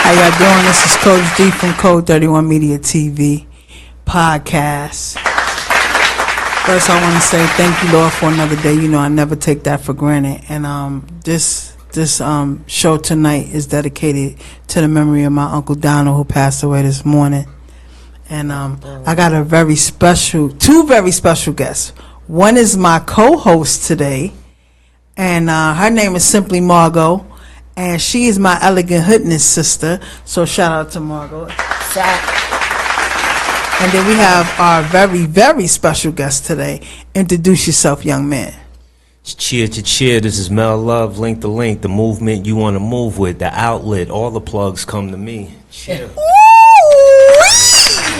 How y'all doing? This is Coach D from Code 31 Media TV podcast. First, I want to say thank you, Lord, for another day. You know, I never take that for granted. And this show tonight is dedicated to the memory of my Uncle Donald, who passed away this morning. And I got two very special guests. One is my co-host today, and her name is simply Margot. And she is my elegant hoodness sister, so shout out to Margot. And then we have our very, very special guest today. Introduce yourself, young man. Cheer to cheer. This is Mel Love, Link to Link, the movement you want to move with, the outlet. All the plugs come to me. Cheer.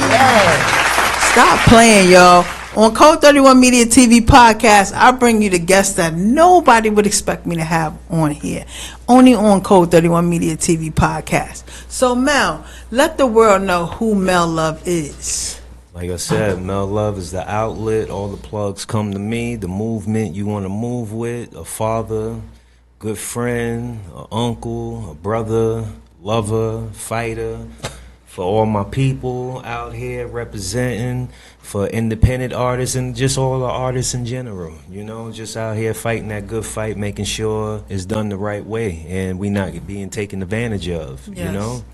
Yeah. Stop playing, y'all. On Code 31 Media TV podcast, I bring you the guests that nobody would expect me to have on here. Only on Code 31 Media TV podcast. So, Mel, let the world know who Mel Love is. Like I said, Mel Love is the outlet. All the plugs come to me. The movement you want to move with. A father, good friend, an uncle, a brother, lover, fighter. For all my people out here representing, for independent artists and just all the artists in general, you know, just out here fighting that good fight, making sure it's done the right way and we not being taken advantage of, Yes. you know.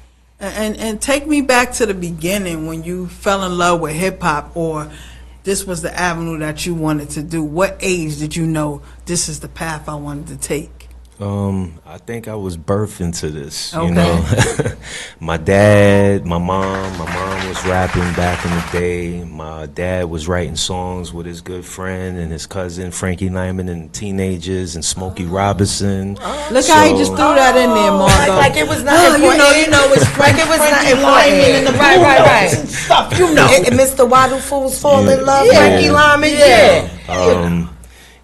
And take me back to the beginning when you fell in love with hip hop, or this was the avenue that you wanted to do. What age did you know this is the path I wanted to take? I think I was birthed into this, Okay. you know. My dad, my mom was rapping back in the day. My dad was writing songs with his good friend and his cousin Frankie Lyman and Teenagers and Smokey Robinson. Look how he just threw that in there, Margo. Like it was not important. You know, it's like it was not important. Right. Stuff, you know. And Mr. Waddle Fools Fall in Love, Yeah. Frankie Lyman, yeah.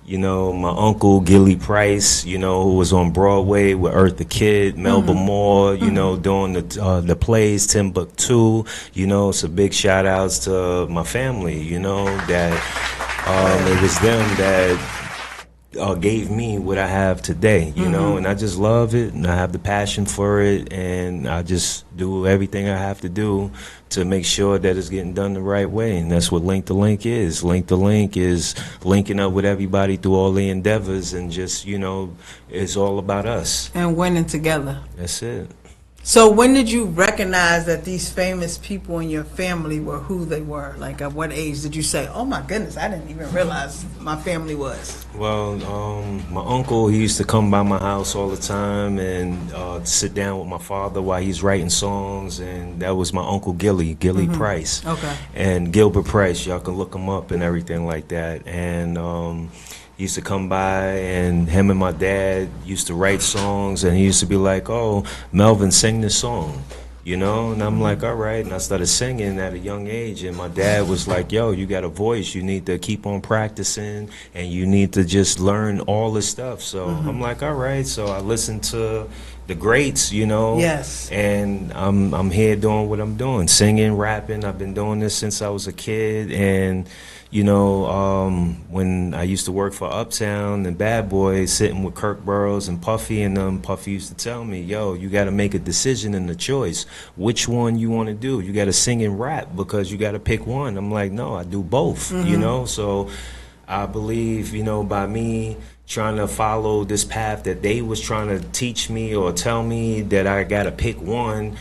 You know, my uncle Gilly Price, you know, who was on Broadway with Eartha Kitt, Melba Moore, you know, doing the plays, Timbuktu. You know, so big shout outs to my family, you know, that it was them that gave me what I have today, you know, and I just love it and I have the passion for it and I just do everything I have to do to make sure that it's getting done the right way, and that's what Link to Link is. Link to Link is linking up with everybody through all the endeavors and just, you know, it's all about us. And winning together. That's it. So when did you recognize that these famous people in your family were who they were? Like, at what age did you say, oh my goodness, I didn't even realize my family was? Well, my uncle, he used to come by my house all the time and sit down with my father while he's writing songs, and that was my Uncle Gilly Price. Okay. And Gilbert Price, y'all can look him up and everything like that. And he used to come by, and him and my dad used to write songs, and he used to be like, oh, Melvin, sing this song, you know? And I'm like, all right. And I started singing at a young age, and my dad was like, yo, you got a voice. You need to keep on practicing, and you need to just learn all this stuff. So I'm like, all right. So I listened to the greats, you know. Yes. And I'm here doing what I'm doing, singing, rapping. I've been doing this since I was a kid, and you know, when I used to work for Uptown and Bad Boy, sitting with Kirk Burroughs and Puffy and them, Puffy used to tell me, yo, you got to make a decision and a choice. Which one you want to do? You got to sing and rap because you got to pick one. I'm like, no, I do both, you know? So I believe, you know, by me trying to follow this path that they was trying to teach me or tell me that I got to pick one,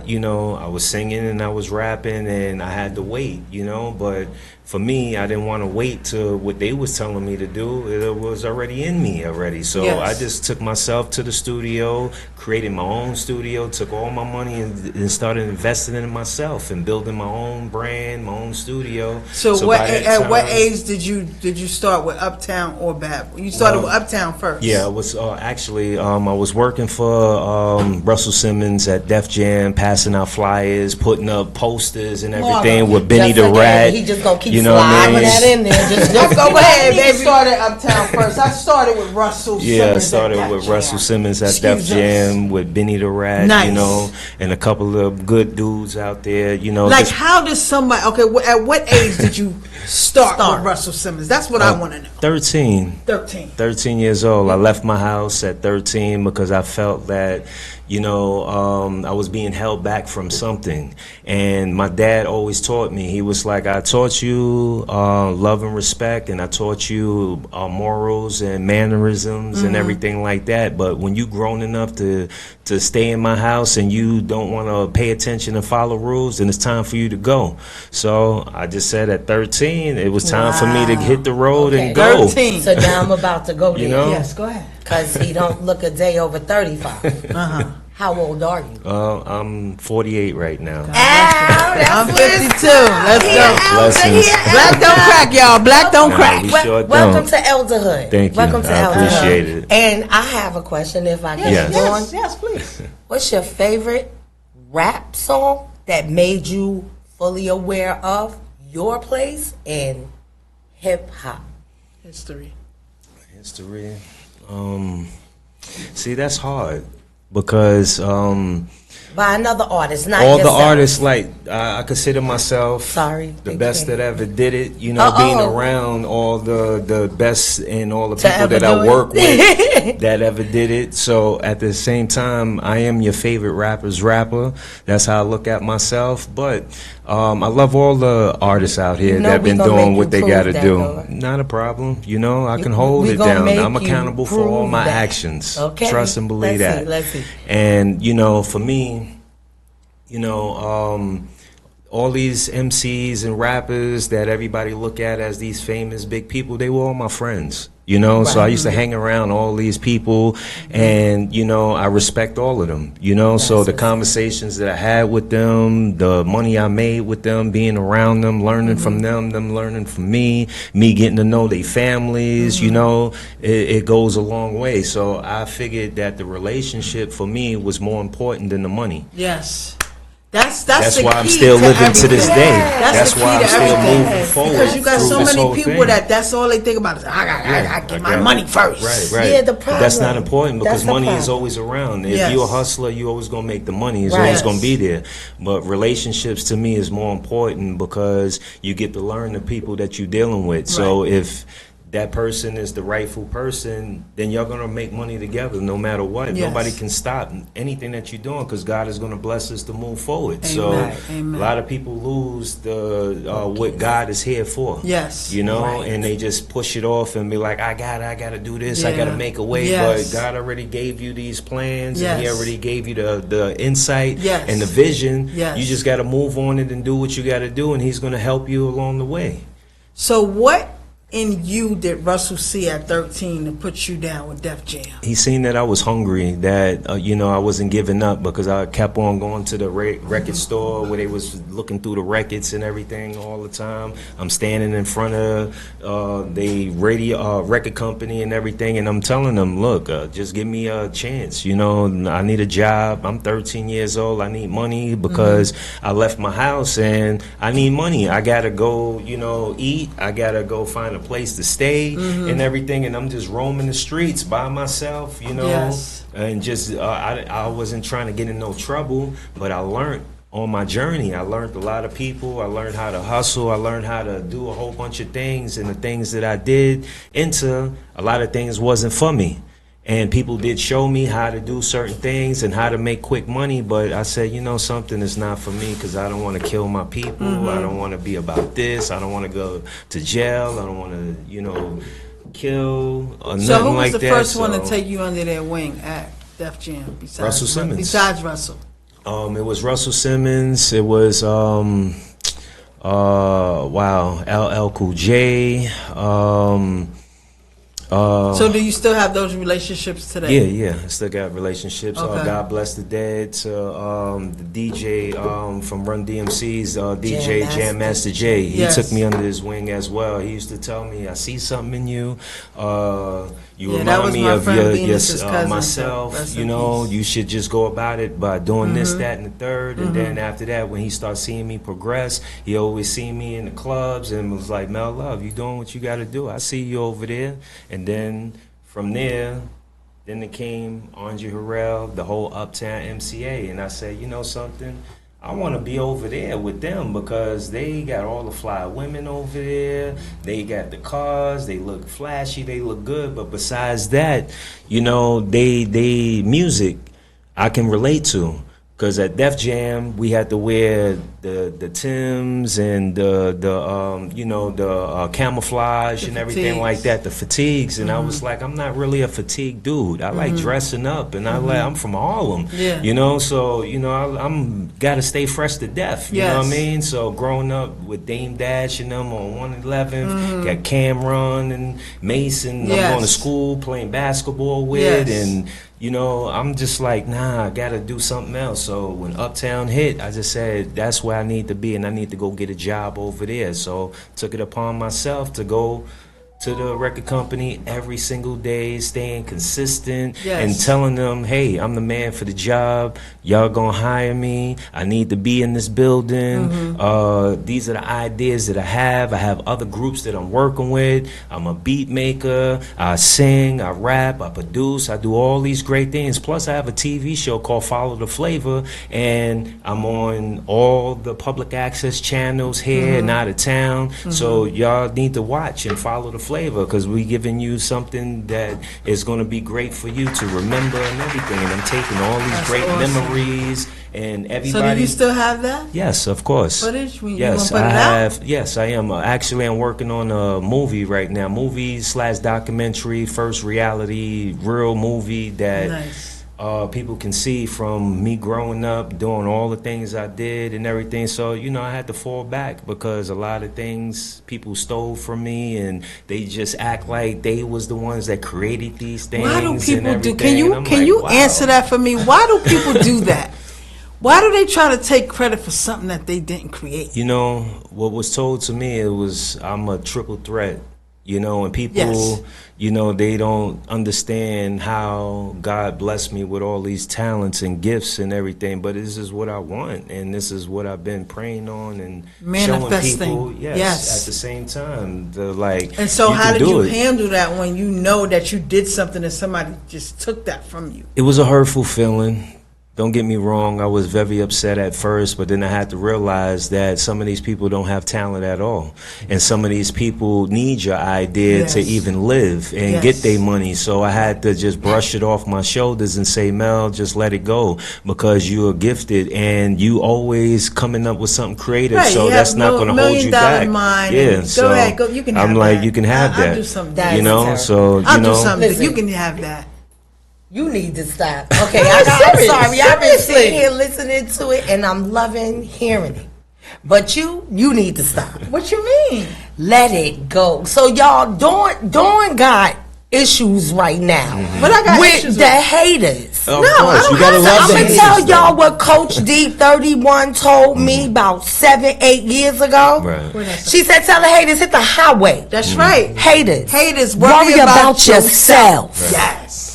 you know, I was singing and I was rapping and I had to wait, you know, but for me, I didn't want to wait till what they was telling me to do. It was already in me already. So Yes. I just took myself to the studio, created my own studio, took all my money and started investing in myself and building my own brand, my own studio. So by at that time- what age did you start with Uptown or Bad Boy? You started with Uptown first. Yeah, I was actually I was working for Russell Simmons at Def Jam, passing out flyers, putting up posters and everything with Benny the Rat. He just gonna keep you know what I sliding mean? that in there. Just go I ahead, didn't baby. start at Uptown first. I started with Russell Simmons. Yeah, I at started Def with Jam. Russell Simmons at Excuse Def us. Jam with Benny the Rat, Nice. you know, and a couple of good dudes out there, you know. Like, just- how does somebody? Okay, at what age did you start with Russell Simmons? That's what I want to know. 13. 13. 13 years old. I left my house at 13 because I felt that, I was being held back from something. And my dad always taught me, he was like, I taught you love and respect, and I taught you morals and mannerisms and everything like that. But when you grown enough to stay in my house and you don't want to pay attention and follow rules, then it's time for you to go. So I just said at 13, it was time for me to hit the road and go. 13. So now I'm about to go there. You know? Yes, go ahead. Because he don't look a day over 35. How old are you? I'm 48 right now. I'm 52. Let's go. Blessings. Black don't crack, y'all. Black don't Nah, crack. we sure Welcome don't. to Elderhood. Thank you. Welcome to I Elderhood. appreciate it. And I have a question, if I can. Yes. Yes, please. What's your favorite rap song that made you fully aware of your place in hip hop? History. History. See, that's hard because By another artist, not all yourself. the artists, like I consider myself Sorry, the big best fan. that ever did it. You know, being around all the best and all the people ever that I do it. work with that ever did it. So at the same time, I am your favorite rapper's rapper. That's how I look at myself. But I love all the artists out here know that have we been gonna doing make what you they prove got to that, do. Lord. Not a problem. You know, I can We- hold we it gonna down. make I'm you accountable for all prove my that. actions. Okay. Trust and believe Let's that. see, let's see. And for me, all these MCs and rappers that everybody look at as these famous big people, they were all my friends. So I used to hang around all these people, and I respect all of them. So the conversations that I had with them, the money I made with them, being around them, learning from them learning from me getting to know their families, it goes a long way. So I figured that the relationship for me was more important than the money. Yes. That's That's the why I'm key still to living to this everything. day. That's the key why to I'm still everything. moving forward. Because you got through so this many whole people thing. that's all they think about is I got to get my money first. Right. Yeah, the But that's not problem. important because That's the money is problem. always around. If Yes. you're a hustler, you always gonna make the money. It's Right. always gonna be there. But relationships to me is more important because you get to learn the people that you're dealing with. So if that person is the rightful person, then you're going to make money together no matter what. Yes. Nobody can stop anything that you're doing because God is going to bless us to move forward. Amen. So Amen. a lot of people lose what God is here for. Yes. And they just push it off and be like, I got to do this. I got to make a way. Yes. But God already gave you these plans and He Yes. already gave you the insight Yes. and the vision. Yes. You just got to move on it and do what you got to do, and He's going to help you along the way. So what in you did Russell see at 13 to put you down with Def Jam? He seen that I was hungry, that I wasn't giving up because I kept on going to the record store where they was looking through the records and everything all the time. I'm standing in front of the record company and everything, and I'm telling them, look, just give me a chance. I need a job. I'm 13 years old. I need money because I left my house and I need money. I gotta go, eat. I gotta go find a place to stay and everything, and I'm just roaming the streets by myself, Yes. and just I wasn't trying to get in no trouble, but I learned on my journey. I learned a lot of people. I learned how to hustle. I learned how to do a whole bunch of things, and the things that I did into a lot of things wasn't for me. And people did show me how to do certain things and how to make quick money, but I said, something is not for me because I don't want to kill my people. I don't want to be about this. I don't want to go to jail. I don't want to, kill or nothing like that. So who was the first one to take you under their wing at Def Jam? Besides Russell Simmons. Besides Russell. It was Russell Simmons. It was LL Cool J. So do you still have those relationships today? Yeah. I still got relationships. Okay. God Bless the Dead to the DJ from Run DMC's DJ Jam Master J. He Yes. took me under his wing as well. He used to tell me, I see something in you. You Yeah, that remind was me my of friend Venus's cousin, so myself. rest in peace. You should just go about it by doing this, that, and the third. And then after that, when he started seeing me progress, he always seen me in the clubs and was like, Mel Love, you doing what you got to do. I see you over there. And then from there, then it came Andre Harrell, the whole Uptown MCA. And I said, you know something? I want to be over there with them because they got all the fly women over there. They got the cars. They look flashy. They look good. But besides that, they music. I can relate to. Because at Def Jam, we had to wear the Timbs and the camouflage and everything like that, the fatigues. And I was like, I'm not really a fatigue dude. I like dressing up, and I'm from Harlem, so I'm got to stay fresh to death. You know what I mean? So growing up with Dame Dash and them on 111, got Cameron and Mason. I'm going to school playing basketball with, and I'm just like, nah, I gotta do something else. So when Uptown hit, I just said, that's where I need to be, and I need to go get a job over there. So took it upon myself to go to the record company every single day, staying consistent and telling them, hey, I'm the man for the job. Y'all gonna hire me. I need to be in this building. These are the ideas that I have. I have other groups that I'm working with. I'm a beat maker. I sing, I rap, I produce, I do all these great things. Plus I have a TV show called Follow the Flavor, and I'm on all the public access channels here and out of town. So y'all need to watch and follow the flavor, because we giving you something that is going to be great for you to remember and everything. And I'm taking all these great memories and everybody. So do you still have that? Yes, of course. Footage? Yes, I have. Yes, I am. Actually, I'm working on a movie right now. Movie/documentary, first reality, real movie that people can see from me growing up, doing all the things I did and everything. So, I had to fall back because a lot of things people stole from me, and they just act like they was the ones that created these things. Why do people do? Can Can you answer that for me? Why do people do that? Why do they try to take credit for something that they didn't create? What was told to me, it was I'm a triple threat. And people, they don't understand how God blessed me with all these talents and gifts and everything. But this is what I want, and this is what I've been praying on and manifesting. Showing people, at the same time. And so how did you handle that when you know that you did something and somebody just took that from you? It was a hurtful feeling. Don't get me wrong, I was very upset at first, but then I had to realize that some of these people don't have talent at all. And some of these people need your idea to even live and get their money. So I had to just brush it off my shoulders and say, Mel, just let it go, because you are gifted and you always coming up with something creative. So that's not going to hold you back. Go ahead, go, you can have that. You can have that. I'll do something. I'll do something. You can have that. You need to stop. Okay, I'm sorry. I've been sitting here listening to it, and I'm loving hearing it. But you need to stop. What you mean? Let it go. So y'all, Dawn got issues right now. But I got with issues the haters. Of course, you gotta love the haters. I'm gonna tell y'all what Coach D31 told me about 7-8 years ago. Right. She said, "Tell the haters hit the highway." That's right. Haters, worry about yourself. Right. Yes.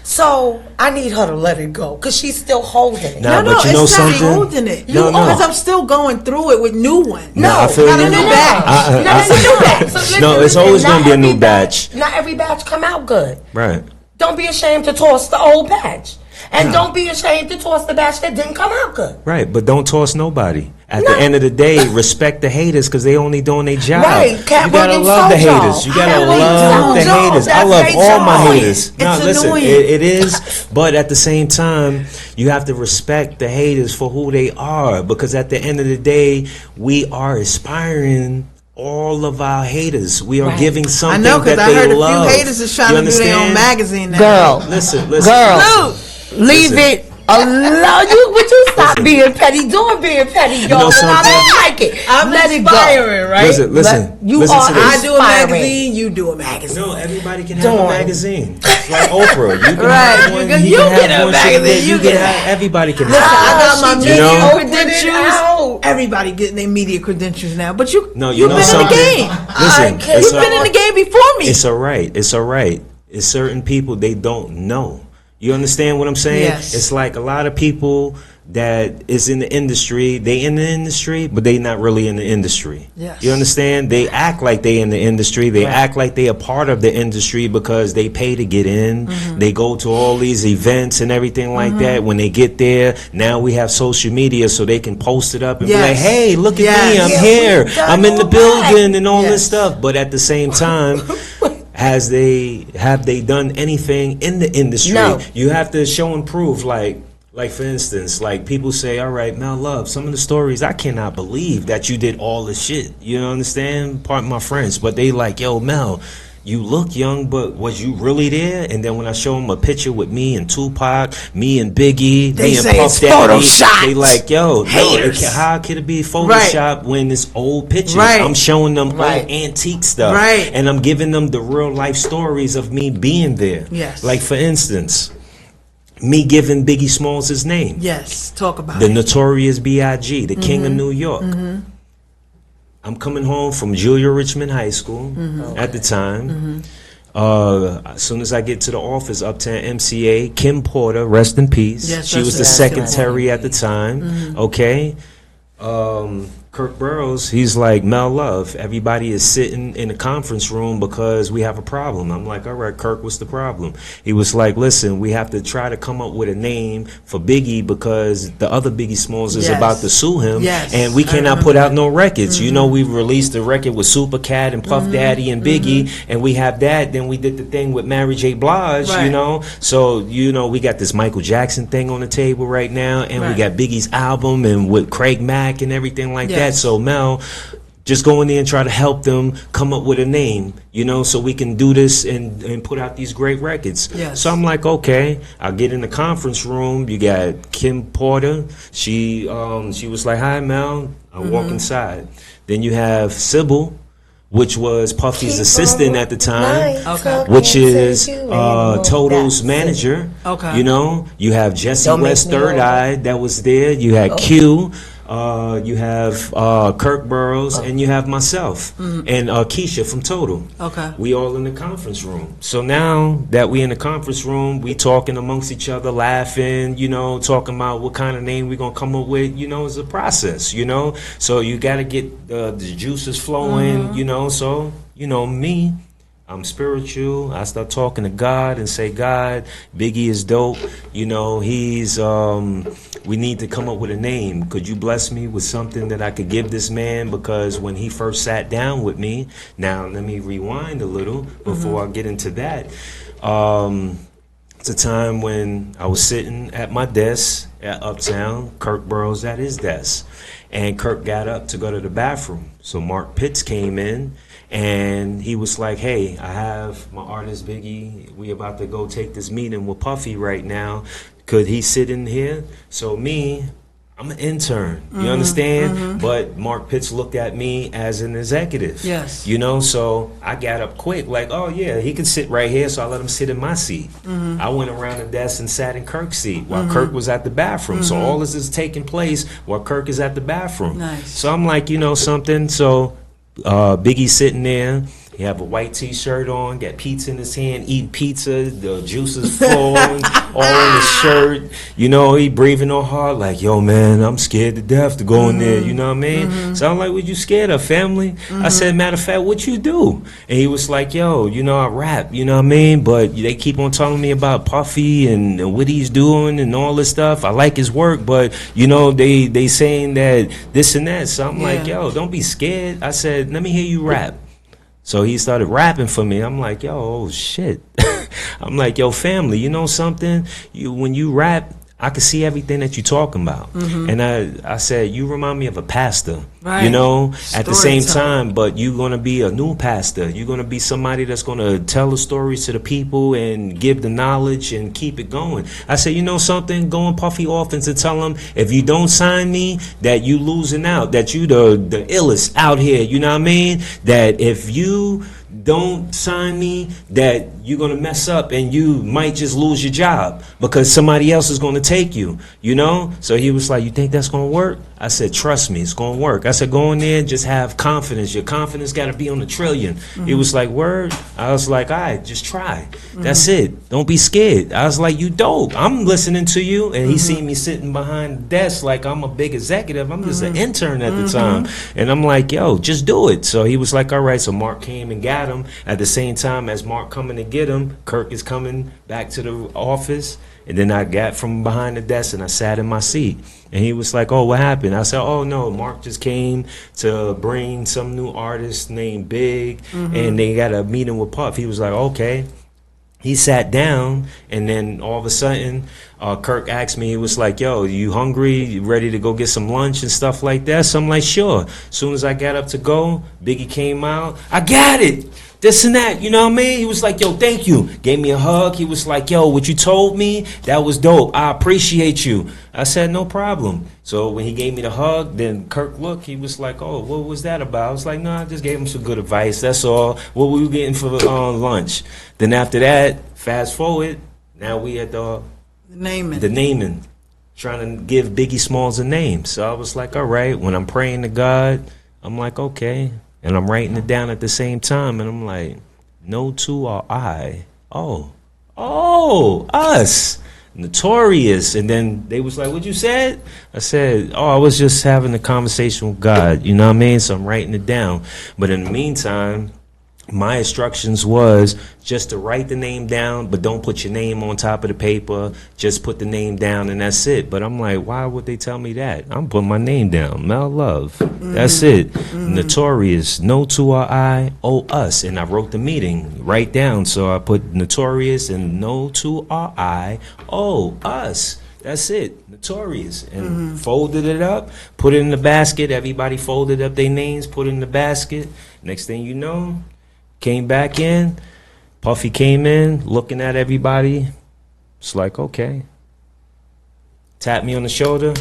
So I need her to let it go, because she's still holding it. Nah, no, but it's not holding it. Because I'm still going through it with new ones. I feel not a new batch. No, it's always going to be a new batch. Not every batch come out good. Right. Don't be ashamed to toss the old batch. And don't be ashamed to toss the batch that didn't come out good. Right, but don't toss nobody. At the end of the day, respect the haters, because they only doing their job. Right. You gotta love the haters. You gotta love the haters. I love all my haters. Now listen, it is, but at the same time, you have to respect the haters for who they are, because at the end of the day, we are aspiring all of our haters. We are giving something that they love. I know, because I heard a few haters is trying to do their own magazine now. Girl, listen. Girl, leave it alone. You stop being petty. Doing being petty, y'all. I don't like it. I'm Let inspiring, it go. right? Listen. You listen are. to this. I do a magazine. You do a magazine. No, everybody can have a magazine. Like Oprah, you can have one. You can have a magazine. You can have. Everybody can Listen, have. I got my media credentials. Everybody getting their media credentials now. But you've been in something? the game. Listen, you've been in the game before me. It's all right. It's certain people, they don't know. You understand what I'm saying? Yes. It's like a lot of people that is in the industry, they in the industry, but they not really in the industry. Yes. You understand? They act like they in the industry. They act like they a part of the industry because they pay to get in. They go to all these events and everything like that. When they get there, now we have social media so they can post it up and be like, hey, look at me, I'm here. I'm in the building and all this stuff. But at the same time, have they done anything in the industry? No. You have to show and prove, like Like, for instance, like people say, all right, Mel Love, some of the stories, I cannot believe that you did all this shit. You know, understand? Pardon my French. But they like, yo, Mel, you look young, but was you really there? And then when I show them a picture with me and Tupac, me and Biggie, They me and say Puff it's Daddy, photoshopped. they like, yo, no, Haters. how could it be Photoshop when it's old pictures? Right. I'm showing them Right. old antique stuff. Right. And I'm giving them the real life stories of me being there. Yes. Like, for instance, me giving Biggie Smalls his name. Yes, talk about The it. Notorious B.I.G., the King of New York. I'm coming home from Julia Richmond High School at the time. As soon as I get to the office, Uptown MCA, Kim Porter, rest in peace. Yes, She was the rest in peace. secretary at the time. Okay. Kirk Burroughs, he's like, Mel Love, everybody is sitting in the conference room because we have a problem. I'm like, all right, Kirk, what's the problem? He was like, listen, we have to try to come up with a name for Biggie because the other Biggie Smalls is Yes. about to sue him, Yes, and we I cannot remember put out that. no records. You know, we released a record with Super Cat and Puff Daddy and Biggie, and we have that. Then we did the thing with Mary J. Blige, you Right. know. So, you know, we got this Michael Jackson thing on the table right now, and we Right. got Biggie's album and with Craig Mack and everything like that. Yes. So Mel, just go in there and try to help them come up with a name, you know, so we can do this and put out these great records. Yes. So I'm like, okay, I'll get in the conference room. You got Kim Porter. She was like, hi, Mel. I walk inside. Then you have Sybil, which was Puffy's assistant at the time. Okay. Which is Toto's manager. Okay. You know, you have Jesse Don't make West me Third older. Eye that was there. You had Q. You have Kirk Burroughs, and you have myself and Keisha from Total. Okay. We all in the conference room. So now that we in the conference room, we talking amongst each other, laughing, you know, talking about what kind of name we gonna come up with. You know, it's a process. You know, so you got to get the juices flowing. You know, so you know me. I'm spiritual. I start talking to God and say, God, Biggie is dope. You know, he's, we need to come up with a name. Could you bless me with something that I could give this man? Because when he first sat down with me, now let me rewind a little before I get into that. It's a time when I was sitting at my desk at Uptown, Kirk Burroughs at his desk. And Kirk got up to go to the bathroom. So Mark Pitts came in. And he was like, hey, I have my artist Biggie. We about to go take this meeting with Puffy right now. Could he sit in here? So me, I'm an intern. You understand? But Mark Pitts looked at me as an executive. Yes. You know, so I got up quick, like, oh yeah, he could sit right here. So I let him sit in my seat. I went around the desk and sat in Kirk's seat while Kirk was at the bathroom. So all this is taking place while Kirk is at the bathroom. Nice. So I'm like, you know something? So Biggie's sitting there. He have a white T-shirt on, got pizza in his hand, eating pizza. The juice is flowing all in his shirt. You know, he breathing all hard, like, yo, man, I'm scared to death to go in there. You know what I mean? So I'm like, what you scared of, family? I said, matter of fact, what you do? And he was like, yo, you know, I rap, you know what I mean? But they keep on telling me about Puffy and what he's doing and all this stuff. I like his work, but, you know, they saying that this and that. So I'm like, yo, don't be scared. I said, let me hear you rap. So he started rapping for me. I'm like, yo, oh shit. I'm like, yo, family, you know something? When you rap, I can see everything that you're talking about. And I said, you remind me of a pastor, Right. you know, at the same Storytelling. time, but you're going to be a new pastor. You're going to be somebody that's going to tell the stories to the people and give the knowledge and keep it going. I said, you know something? Go in Puffy office and tell him, if you don't sign me, that you losing out, that you the illest out here, you know what I mean? That if you don't sign me, that you're going to mess up and you might just lose your job because somebody else is going to take you, you know? So he was like, you think that's going to work? I said, trust me, it's going to work. I said, go in there and just have confidence. Your confidence got to be on the trillion. He was like, word? I was like, all right, just try. That's it. Don't be scared. I was like, you dope. I'm listening to you. And he seen me sitting behind the desk like I'm a big executive. I'm just an intern at the time. And I'm like, yo, just do it. So he was like, all right. So Mark came and got him. At the same time as Mark coming to get him, Kirk is coming back to the office. And then I got from behind the desk and I sat in my seat. And he was like, oh, what happened? I said, oh, no, Mark just came to bring some new artist named Big. And they got a meeting with Puff. He was like, okay. He sat down, and then all of a sudden, Kirk asked me, he was like, yo, you hungry? You ready to go get some lunch and stuff like that? So I'm like, sure. As soon as I got up to go, Biggie came out. I got it. This and that, you know what I mean? He was like, yo, thank you. Gave me a hug. He was like, yo, what you told me, that was dope. I appreciate you. I said, no problem. So when he gave me the hug, then Kirk looked, he was like, oh, what was that about? I was like, no, I just gave him some good advice. That's all. What were we getting for lunch? Then after that, fast forward, now we at the naming, trying to give Biggie Smalls a name. So I was like, all right, when I'm praying to God, I'm like, okay. And I'm writing it down at the same time, and I'm like, no two are I. Oh, us. Notorious. And then they was like, what you said? I said, oh, I was just having a conversation with God. You know what I mean? So I'm writing it down. But in the meantime, my instructions was just to write the name down, but don't put your name on top of the paper. Just put the name down and that's it. But I'm like, why would they tell me that? I'm putting my name down. Mel Love. That's it. Notorious. No two are I, oh us. And I wrote the meeting right down. So I put Notorious and no two are I, oh us. That's it. Notorious. And folded it up, put it in the basket. Everybody folded up their names, put it in the basket. Next thing you know, came back in, Puffy came in, looking at everybody. It's like, okay. Tapped me on the shoulder.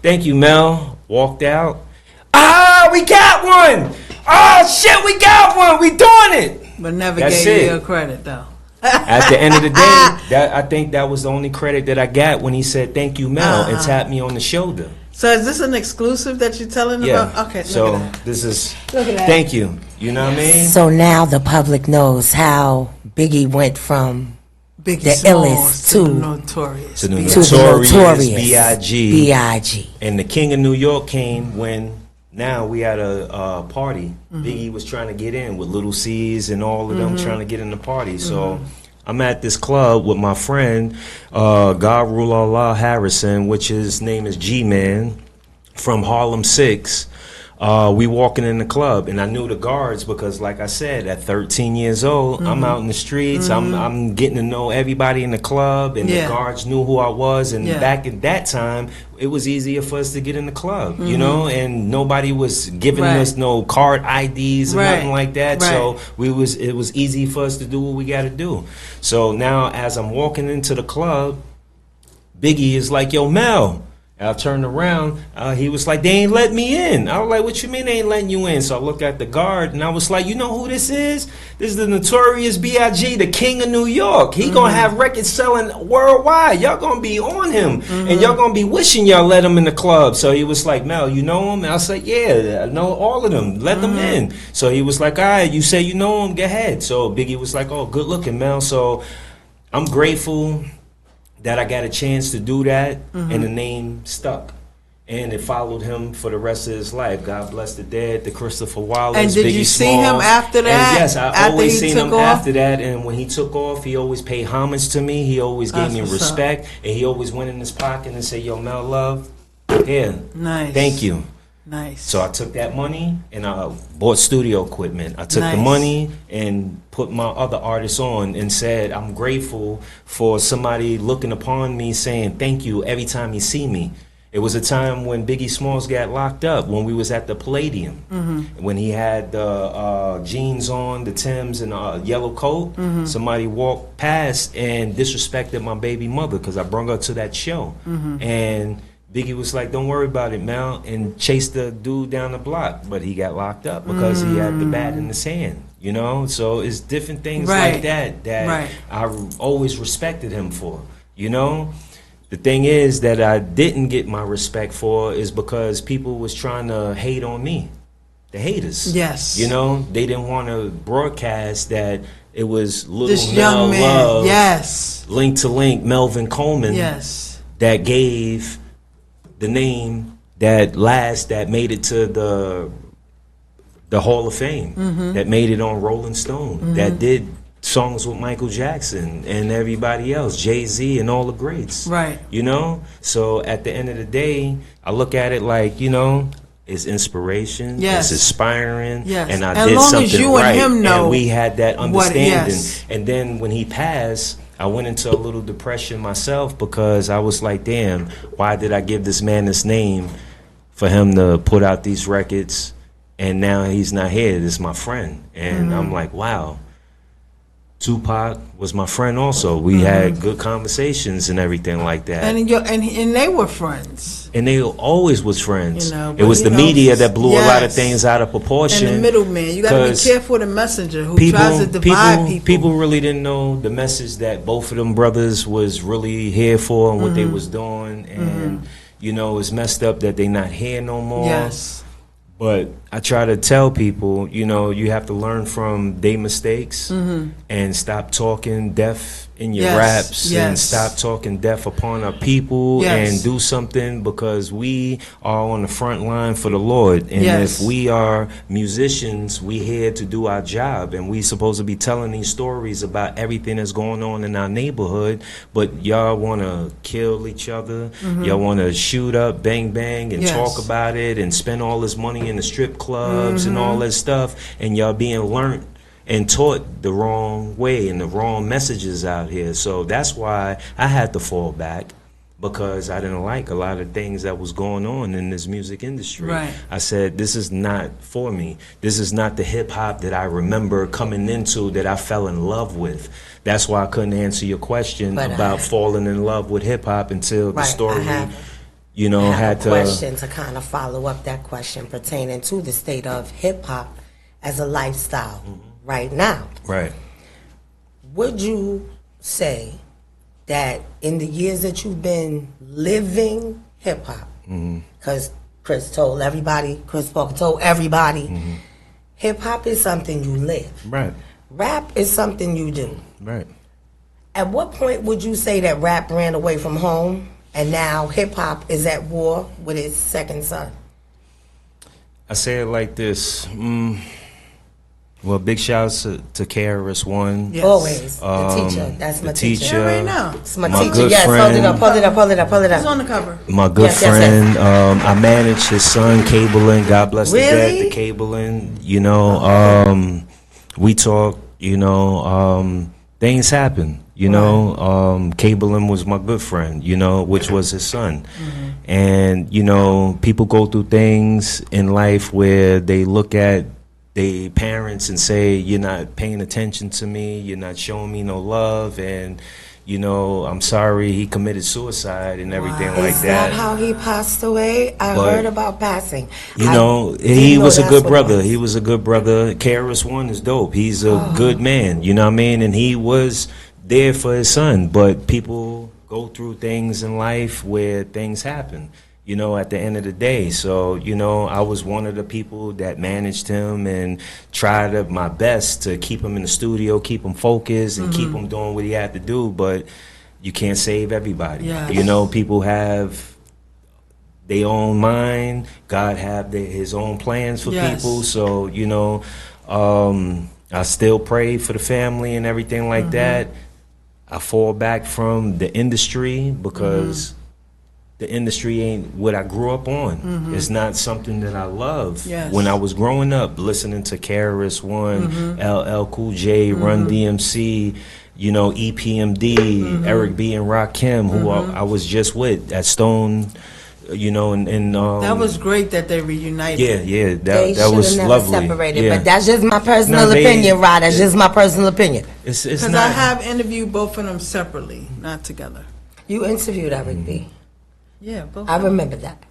Thank you, Mel. Walked out. Ah, we got one. Oh, shit, we got one. We doing it. But never That's gave it. you a credit, though. At the end of the day, I think that was the only credit that I got when he said, thank you, Mel, and tapped me on the shoulder. So is this an exclusive that you're telling about? Okay, so look at that. this is, Look at that. thank you. You know what I mean? So now the public knows how Biggie went from Biggie the Smalls illest to the to Notorious. To the the Notorious Notorious B.I.G. B.I.G. And the King of New York came when now we had a party. Biggie was trying to get in with Little C's and all of them trying to get in the party. So I'm at this club with my friend, God Rule Allah Harrison, which his name is G-Man from Harlem 6. We walking in the club, and I knew the guards because, like I said, at 13 years old, I'm out in the streets. I'm getting to know everybody in the club, and the guards knew who I was. And back at that time, it was easier for us to get in the club, you know, and nobody was giving us no card IDs or nothing like that. So it was easy for us to do what we got to do. So now, as I'm walking into the club, Biggie is like, "Yo, Mel." I turned around, he was like, they ain't let me in. I was like, what you mean they ain't letting you in? So I looked at the guard, and I was like, you know who this is? This is the Notorious B.I.G., the King of New York. He gonna have records selling worldwide. Y'all gonna be on him, and y'all gonna be wishing y'all let him in the club. So he was like, Mel, you know him? And I was like, yeah, I know all of them. Let them in. So he was like, all right, you say you know him, go ahead. So Biggie was like, oh, good looking, Mel. So I'm grateful that I got a chance to do that, and the name stuck. And it followed him for the rest of his life. God bless the dead, the Christopher Wallace, And did Biggie you see Smalls. him after that? And yes, I After always he seen took him off? after that. And when he took off, he always paid homage to me. He always gave That's me what's up. respect. And he always went in his pocket and said, yo, Mel Love, here, Nice. thank you. Nice. So I took that money and I bought studio equipment. I took the Nice. money and put my other artists on and said, I'm grateful for somebody looking upon me saying thank you every time you see me. It was a time when Biggie Smalls got locked up, when we was at the Palladium, when he had the jeans on, the Timbs, and a yellow coat. Somebody walked past and disrespected my baby mother because I brought her to that show. And Biggie was like, don't worry about it, Mel, and chased the dude down the block. But he got locked up because he had the bat in his hand, you know? So it's different things like that I always respected him for, you know? The thing is that I didn't get my respect for is because people was trying to hate on me. The haters. Yes. You know? They didn't want to broadcast that it was little This Mel young man. Love, Yes. Link to Link, Melvin Coleman, Yes. that gave the name that made it to the Hall of Fame, that made it on Rolling Stone, that did songs with Michael Jackson and everybody else, Jay-Z and all the greats. Right. You know? So at the end of the day, I look at it like, you know, it's inspiration, Yes. it's inspiring, Yes. and I As did long as something you and right, him know and we had that what- understanding. yes. And then when he passed, I went into a little depression myself because I was like, damn, why did I give this man this name for him to put out these records, and now he's not here? This is my friend. And I'm like, wow. Tupac was my friend also. We had good conversations and everything like that. And they were friends. And they always was friends. You know, it was the media that blew a lot of yes. things out of proportion. And the middleman. You got to be careful of the messenger who tries to divide people. People really didn't know the message that both of them brothers was really here for and what they was doing. And, you know, it's messed up that they not here no more. Yes. But I try to tell people, you know, you have to learn from their mistakes and stop talking death in your raps and stop talking death upon our people and do something, because we are on the front line for the Lord. And if we are musicians, we here to do our job, and we supposed to be telling these stories about everything that's going on in our neighborhood, but y'all want to kill each other, y'all want to shoot up, bang, bang, and talk about it and spend all this money in the strip clubs and all that stuff, and y'all being learned and taught the wrong way and the wrong messages out here. So that's why I had to fall back, because I didn't like a lot of things that was going on in this music industry. Right. I said, this is not for me. This is not the hip hop that I remember coming into, that I fell in love with. That's why I couldn't answer your question about falling in love with hip hop until the story, you know, I have had a question to kind of follow up that question pertaining to the state of hip hop as a lifestyle right now. Right. Would you say that in the years that you've been living hip hop, because Chris Parker told everybody, hip hop is something you live. Right. Rap is something you do. Right. At what point would you say that rap ran away from home and now hip hop is at war with its second son? I say it like this. Well, big shouts to KRS-One. Yes. Always. The teacher. That's my teacher. Yeah, right now. It's my My teacher. good Yes, friend. hold it up. Who's on the cover? My good friend. I manage his son, Cablein. God bless the dead, the Cablein. You know, we talk, you know, things happen. You know, Cablein was my good friend, you know, which was his son. And, you know, people go through things in life where they look at their parents and say, you're not paying attention to me, you're not showing me no love, and, you know, I'm sorry, he committed suicide and everything like Is that. that how he passed away? I heard about passing. You know, he was a good brother. He was a good brother. KRS-One is dope. He's a good man, you know what I mean? And he was there for his son, but people go through things in life where things happen, you know, at the end of the day. So, you know, I was one of the people that managed him and tried my best to keep him in the studio, keep him focused, and keep him doing what he had to do. But you can't save everybody. Yes. You know, people have their own mind. God have his own plans for people. So, you know, I still pray for the family and everything like that. I fall back from the industry because the industry ain't what I grew up on. It's not something that I love. Yes. When I was growing up, listening to KRS-One, LL Cool J, Run DMC, you know, EPMD, Eric B. and Rakim, who I was just with at Stone, you know, and that was great that they reunited. Yeah, that was never lovely. Separated, but that's just my personal opinion, Rod. That's just my personal opinion. Because I have interviewed both of them separately, not together. You interviewed Eric B. Yeah, both. I remember that.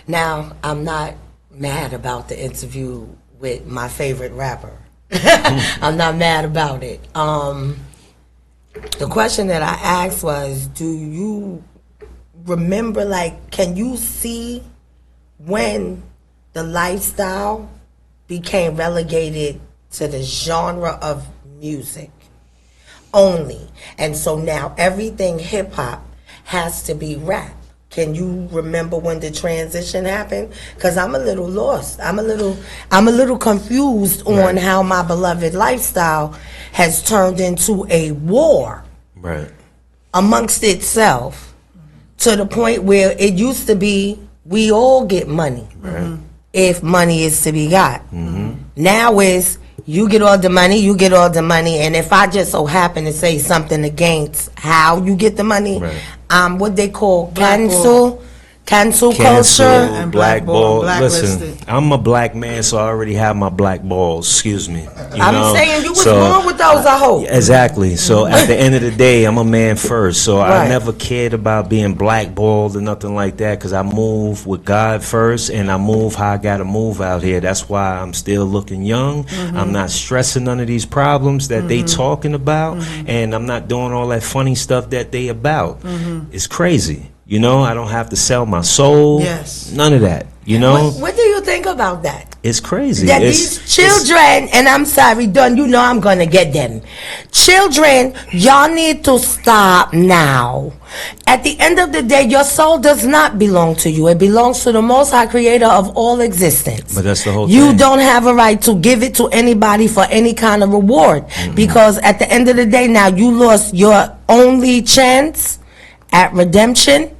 Now, I'm not mad about the interview with my favorite rapper. I'm not mad about it. The question that I asked was, do you remember, like, can you see when the lifestyle became relegated to the genre of music only? And so now everything hip-hop has to be rap. Can you remember when the transition happened? Because I'm a little lost. I'm a little confused on how my beloved lifestyle has turned into a war amongst itself, to the point where it used to be we all get money if money is to be got. Now it's you get all the money, you get all the money, and if I just so happen to say something against how you get the money, what they call cancel culture, and blackball. blacklisted. Listen, I'm a black man, so I already have my black balls. Excuse me. I'm saying you was born with those, I hope. Exactly. So at the end of the day, I'm a man first. So I never cared about being blackballed or nothing like that, because I move with God first, and I move how I got to move out here. That's why I'm still looking young. I'm not stressing none of these problems that they talking about, and I'm not doing all that funny stuff that they about. It's crazy. You know, I don't have to sell my soul. Yes. None of that. You know? What do you think about that? It's crazy. That these children, and I'm sorry, Don, you know I'm going to get them. Children, y'all need to stop now. At the end of the day, your soul does not belong to you. It belongs to the Most High Creator of all existence. But that's the whole You thing. don't have a right to give it to anybody for any kind of reward. Because at the end of the day, now you lost your only chance at redemption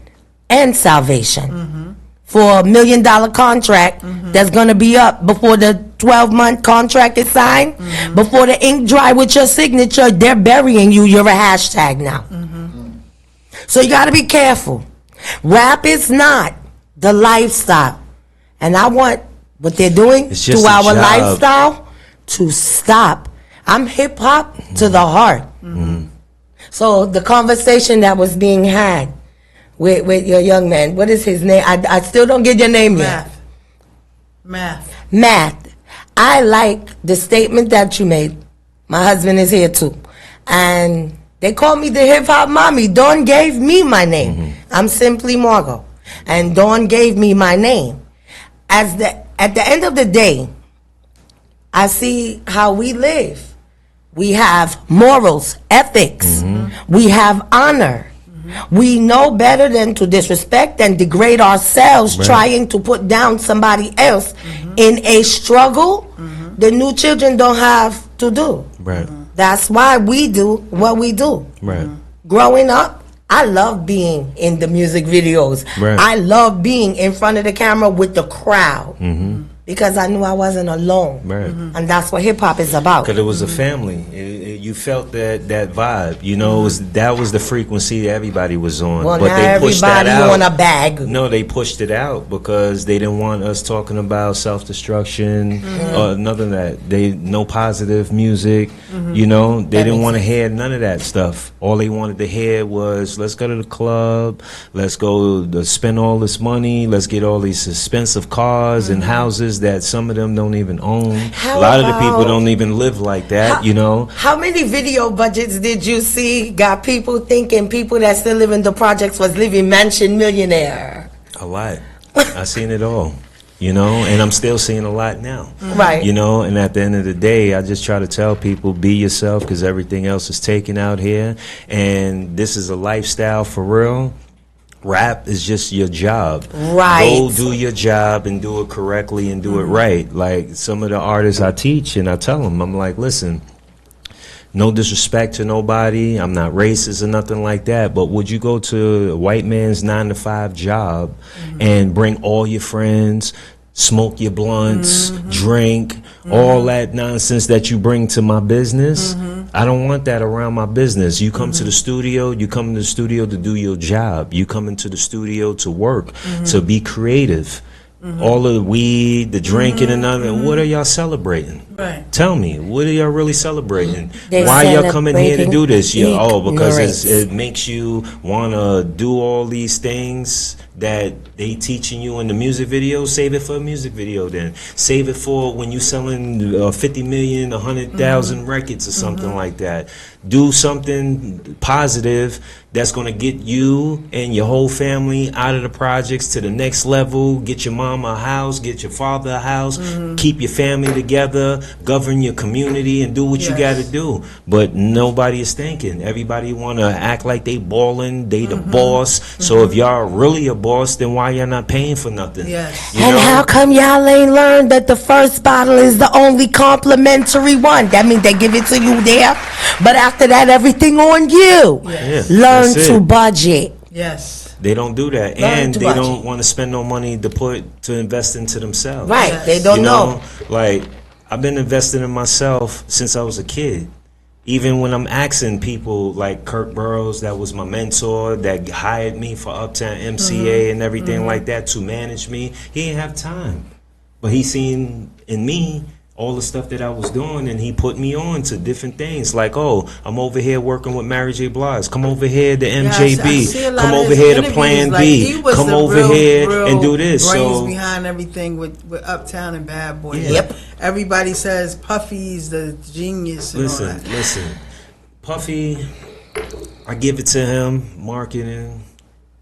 and salvation for $1 million contract that's going to be up before the 12-month contract is signed. Before the ink dry with your signature, they're burying you. You're a hashtag now. So you got to be careful. Rap is not the lifestyle. And I want what they're doing It's to just a our job. lifestyle to stop. I'm hip-hop to the heart. So the conversation that was being had with your young man, what is his name? I still don't get your name yet. Math. I like the statement that you made. My husband is here too. And they call me the hip-hop mommy. Dawn gave me my name. I'm simply Margot. And Dawn gave me my name. At the end of the day, I see how we live. We have morals, ethics. We have honor. We know better than to disrespect and degrade ourselves trying to put down somebody else in a struggle the new children don't have to do. That's why we do what we do. Growing up, I love being in the music videos. I love being in front of the camera with the crowd. Because I knew I wasn't alone. And that's what hip-hop is about. Because it was a family. You felt that vibe. You know, that was the frequency that everybody was on. Well, but now they pushed that out. everybody on a bag. No, they pushed it out because they didn't want us talking about self-destruction or none of that. No positive music. You know, they didn't want to hear none of that stuff. All they wanted to hear was, let's go to the club. Let's go to spend all this money. Let's get all these expensive cars and houses that some of them don't even own. A lot of the people don't even live like that, you know. How many video budgets did you see got people thinking people that still live in the projects was living mansion millionaire? A lot. I seen it all, you know, and I'm still seeing a lot now. Right. You know, and at the end of the day, I just try to tell people, be yourself, because everything else is taken out here. And this is a lifestyle for real. Rap is just your job. Go do your job and do it correctly and do it right. Like some of the artists I teach, and I tell them, I'm like, listen, no disrespect to nobody. I'm not racist or nothing like that. But would you go to a white man's 9-to-5 job and bring all your friends, smoke your blunts, drink, all that nonsense that you bring to my business? I don't want that around my business. You come to the studio, you come to the studio to do your job. You come into the studio to work, to be creative. All of the weed, the drinking and nothing. What are y'all celebrating? Tell me, what are y'all really celebrating? Why y'all coming here to do this? Because it makes you want to do all these things that they teaching you in the music video. Save it for a music video then. Save it for when you selling 50 million, 100,000 records or something like that. Do something positive that's going to get you and your whole family out of the projects to the next level. Get your mama a house, get your father a house, keep your family together, govern your community, and do what you got to do. But nobody is thinking. Everybody want to act like they balling, they the boss. So if y'all really a boss, then why y'all not paying for nothing? You and know? how come y'all ain't learned that the first bottle is the only complimentary one? That means they give it to you there, but after that, everything on you. Learn to budget. They don't do that, and they don't want to spend no money to invest into themselves. They don't know. Like I've been investing in myself since I was a kid. Even when I'm asking people like Kirk Burrows, that was my mentor, that hired me for Uptown MCA and everything like that to manage me, he didn't have time. But he seen in me all the stuff that I was doing, and he put me on to different things. Like, oh, I'm over here working with Mary J. Blige. Come over here to MJB. Come over here to Plan B. Come over here and do this. Brains So behind everything with Uptown and Bad Boy. Yeah. Yep. Everybody says Puffy's the genius. And all that. listen, Puffy, I give it to him. Marketing.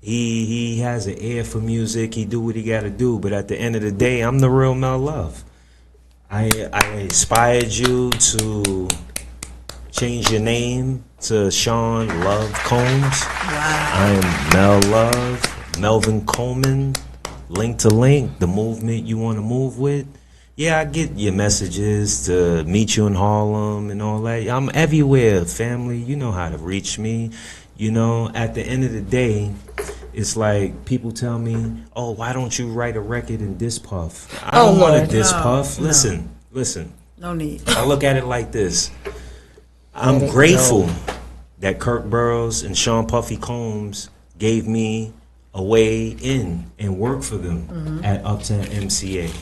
He has an ear for music. He do what he got to do. But at the end of the day, I'm the real Mel Love. I inspired you to change your name to Sean Love Combs. Wow. I am Mel Love, Melvin Coleman, Link to Link, the movement you want to move with. Yeah, I get your messages to meet you in Harlem and all that. I'm everywhere, family. You know how to reach me. You know, at the end of the day, it's like people tell me, "Oh, why don't you write a record and diss Puff?" I don't want to diss Puff. No. Listen. No need. I look at it like this. I'm grateful that Kirk Burrows and Sean Puffy Combs gave me a way in and work for them at Uptown MCA,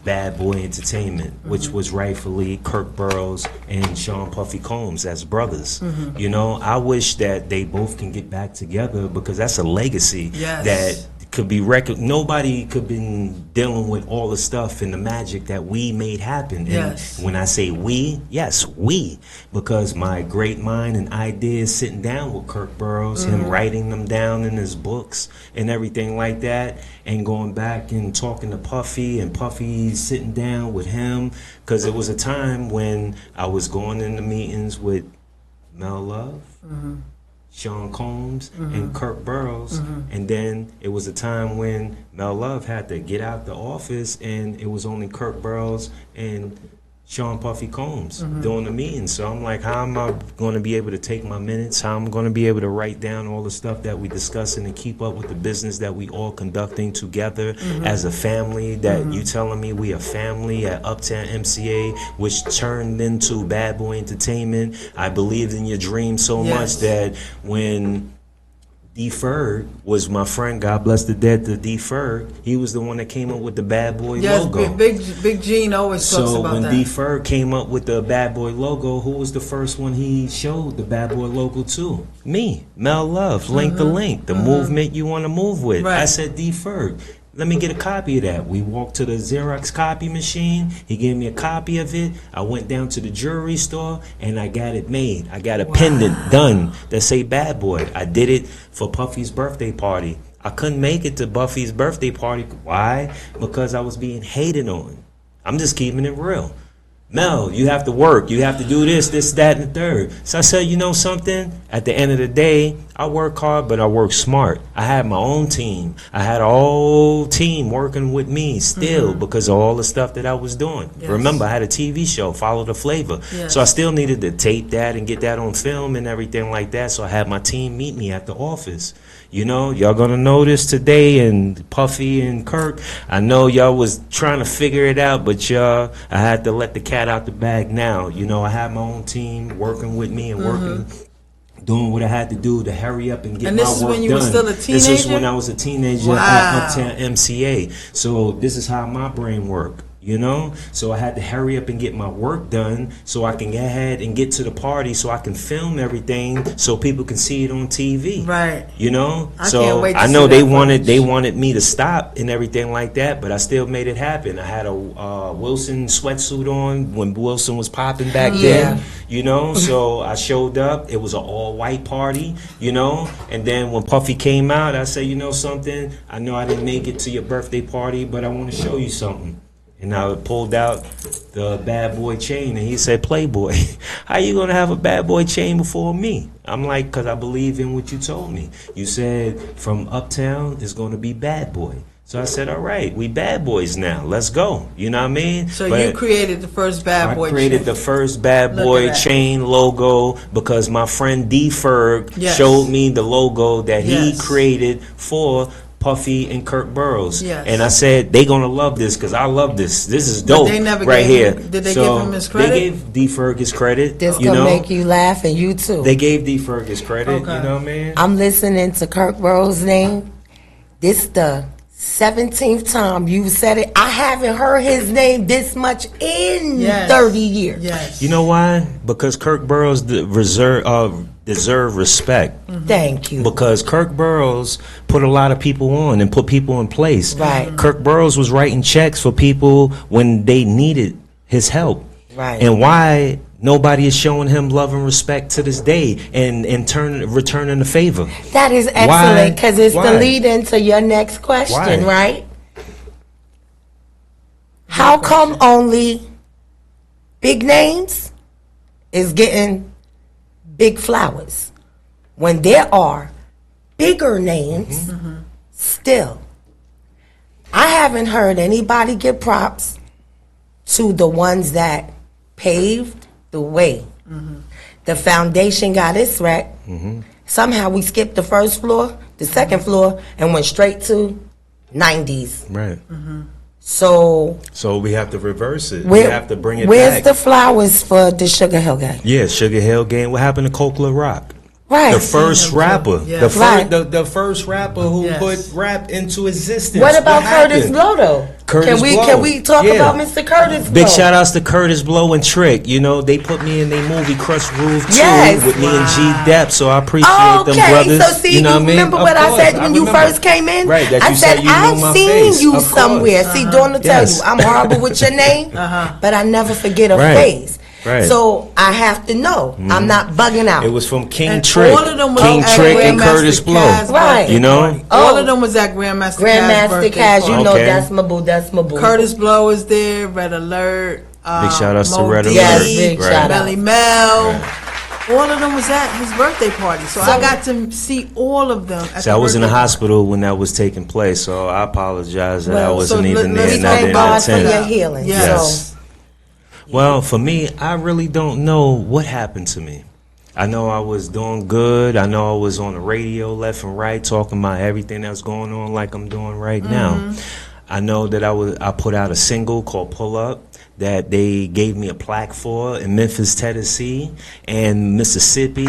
Bad Boy Entertainment, which was rightfully Kirk Burrows and Sean Puffy Combs as brothers. You know, I wish that they both can get back together because that's a legacy that could be nobody could be dealing with all the stuff and the magic that we made happen. And when I say we, yes, we, because my great mind and ideas sitting down with Kirk Burrows, him writing them down in his books and everything like that, and going back and talking to Puffy and Puffy sitting down with him, because it was a time when I was going into meetings with Mel Love, Sean Combs, and Kirk Burrows, and then it was a time when Mel Love had to get out the office, and it was only Kirk Burrows and Sean Puffy Combs doing the meeting. So I'm like, how am I going to be able to take my minutes? How am I going to be able to write down all the stuff that we discussing and keep up with the business that we all conducting together as a family? That you telling me we a family at Uptown MCA, which turned into Bad Boy Entertainment. I believed in your dream so much that when D-Ferg was my friend, God bless the dead to D-Ferg, he was the one that came up with the Bad Boy logo. Big Gene always talks about that. So when D-Ferg came up with the Bad Boy logo, who was the first one he showed the Bad Boy logo to? Me, Mel Love, Link the Link, the movement you want to move with. I said, D-Ferg, let me get a copy of that. We walked to the Xerox copy machine. He gave me a copy of it. I went down to the jewelry store and I got it made. I got a pendant done that say Bad Boy. I did it for Puffy's birthday party. I couldn't make it to Buffy's birthday party. Why? Because I was being hated on. I'm just keeping it real. Mel, you have to work. You have to do this, that, and the third. So I said, you know something? At the end of the day, I work hard, but I work smart. I had my own team. I had a whole team working with me still because of all the stuff that I was doing. Remember, I had a TV show, Follow the Flavor. So I still needed to tape that and get that on film and everything like that. So I had my team meet me at the office. You know, y'all gonna know this today, and Puffy and Kirk, I know y'all was trying to figure it out, but I had to let the cat out the bag now. You know, I had my own team working with me and working, doing what I had to do to hurry up and get my work done. And this is when you were still a teenager? This is when I was a teenager at Uptown MCA. So this is how my brain worked. You know, so I had to hurry up and get my work done so I can get ahead and get to the party so I can film everything so people can see it on TV. Right. You know, I know they wanted me to stop and everything like that, but I still made it happen. I had a Wilson sweatsuit on when Wilson was popping back then. You know, so I showed up. It was an all-white party. You know, and then when Puffy came out, I said, you know something? I know I didn't make it to your birthday party, but I want to show you something. And I pulled out the Bad Boy chain, and he said, Playboy, how you going to have a Bad Boy chain before me? I'm like, because I believe in what you told me. You said from Uptown is going to be Bad Boy. So I said, all right, we bad boys now. Let's go. You know what I mean? So you created the first Bad Boy chain. I created the first Bad Boy chain logo because my friend D-Ferg showed me the logo that he created for Puffy and Kirk Burrows. Yes. And I said, they going to love this because I love this. This is dope they never right gave here. him- did they give him his credit? They gave D. Fergus credit. This you gonna know? make you laugh, and you too. They gave D. Fergus credit. Okay. You know what I mean? I'm listening to Kirk Burrows' name. This the 17th time you said it. I haven't heard his name this much in Yes. 30 years. Yes. You know why? Because Kirk Burrows deserve respect. Thank you. Because Kirk Burrows put a lot of people on and put people in place. Right. Kirk Burrows was writing checks for people when they needed his help. Right. And why nobody is showing him love and respect to this day and returning the favor? That is Why? excellent because it's Why? the lead into your next question, Why? right? How come only big names is getting big flowers when there are bigger names still? I haven't heard anybody give props to the ones that paved the way. The foundation got its wreck. Somehow we skipped the first floor, the second floor, and went straight to 90s. Right. So So we have to reverse it. We have to bring it where's back. the flowers for the Sugar Hill gang? Yeah, Sugar Hill Gang. What happened to Cokeler Rock? Right. The first rapper. Yeah. Right. The first rapper who Yes. put rap into existence. What about Curtis happened? Blow though? Curtis Blow. Can we talk Yeah. about Mr. Curtis Blow? Big shout outs to Curtis Blow and Trick. You know, they put me in their movie Crush Groove 2 Yes. with me and G Depp, so I appreciate them Okay, brothers. so see, you know what I mean? remember Of what I course, said when you remember. first came in? Right, that I you said, said you I've knew my seen face. you Of course. somewhere. See, Dawn to tell Yes. you, I'm horrible with your name, but I never forget a Right. face. Right. So I have to know. I'm not bugging out. It was from King And Trick. all of them was King at Trick and Grandmaster Curtis Blow. Caz's Right. birthday You know? party. All Oh. of them was at Grandmaster Caz's Grandmaster birthday Cash, you party. know Okay. that's my boo, that's my boo. Curtis Blow is there. Red Alert. Big shout outs to Mo Red D, Yes, Alert. big Right. shout out. Melly Mel. All of them was at his birthday party, so I got to see all of them. At See, I was in the birthday hospital when that was taking place, so I apologize that I Well, wasn't so even let- there let's and I thank didn't God for attend. your healing. Yes. Well, for me, I really don't know what happened to me. I know I was doing good. I know I was on the radio left and right talking about everything that's going on like I'm doing right now. I know that I put out a single called Pull Up that they gave me a plaque for in Memphis, Tennessee, and Mississippi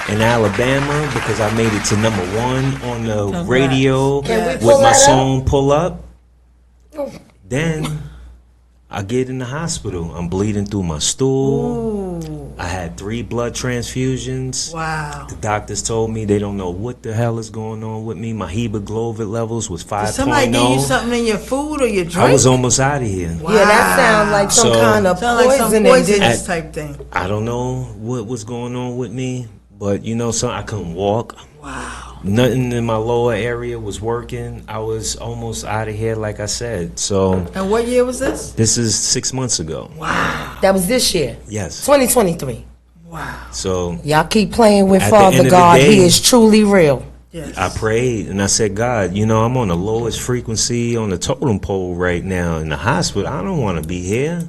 and Alabama because I made it to #1 on the Congrats. radio Can we with pull my that up? song Pull Up. Then I get in the hospital. I'm bleeding through my stool. Ooh, I had 3 blood transfusions. wow. The doctors told me they don't know what the hell is going on with me. My hemoglobin levels was 5.0. Did somebody give you something in your food or your drink? I was almost out of here. Wow. Yeah, that sounds like some So- kind of Sound like some poisoning. poisonous type thing. I don't know what was going on with me, but you know, so I couldn't walk. Wow. Nothing in my lower area was working. I was almost out of here, like I said. So And what year was this? this is 6 months ago. That was this year, Yes. 2023. Wow. So Y'all keep playing with At the end Father of the God. day- He is truly real. Yes. I prayed and I said, God, you know, I'm on the lowest frequency on the totem pole right now in the hospital. I don't want to be here.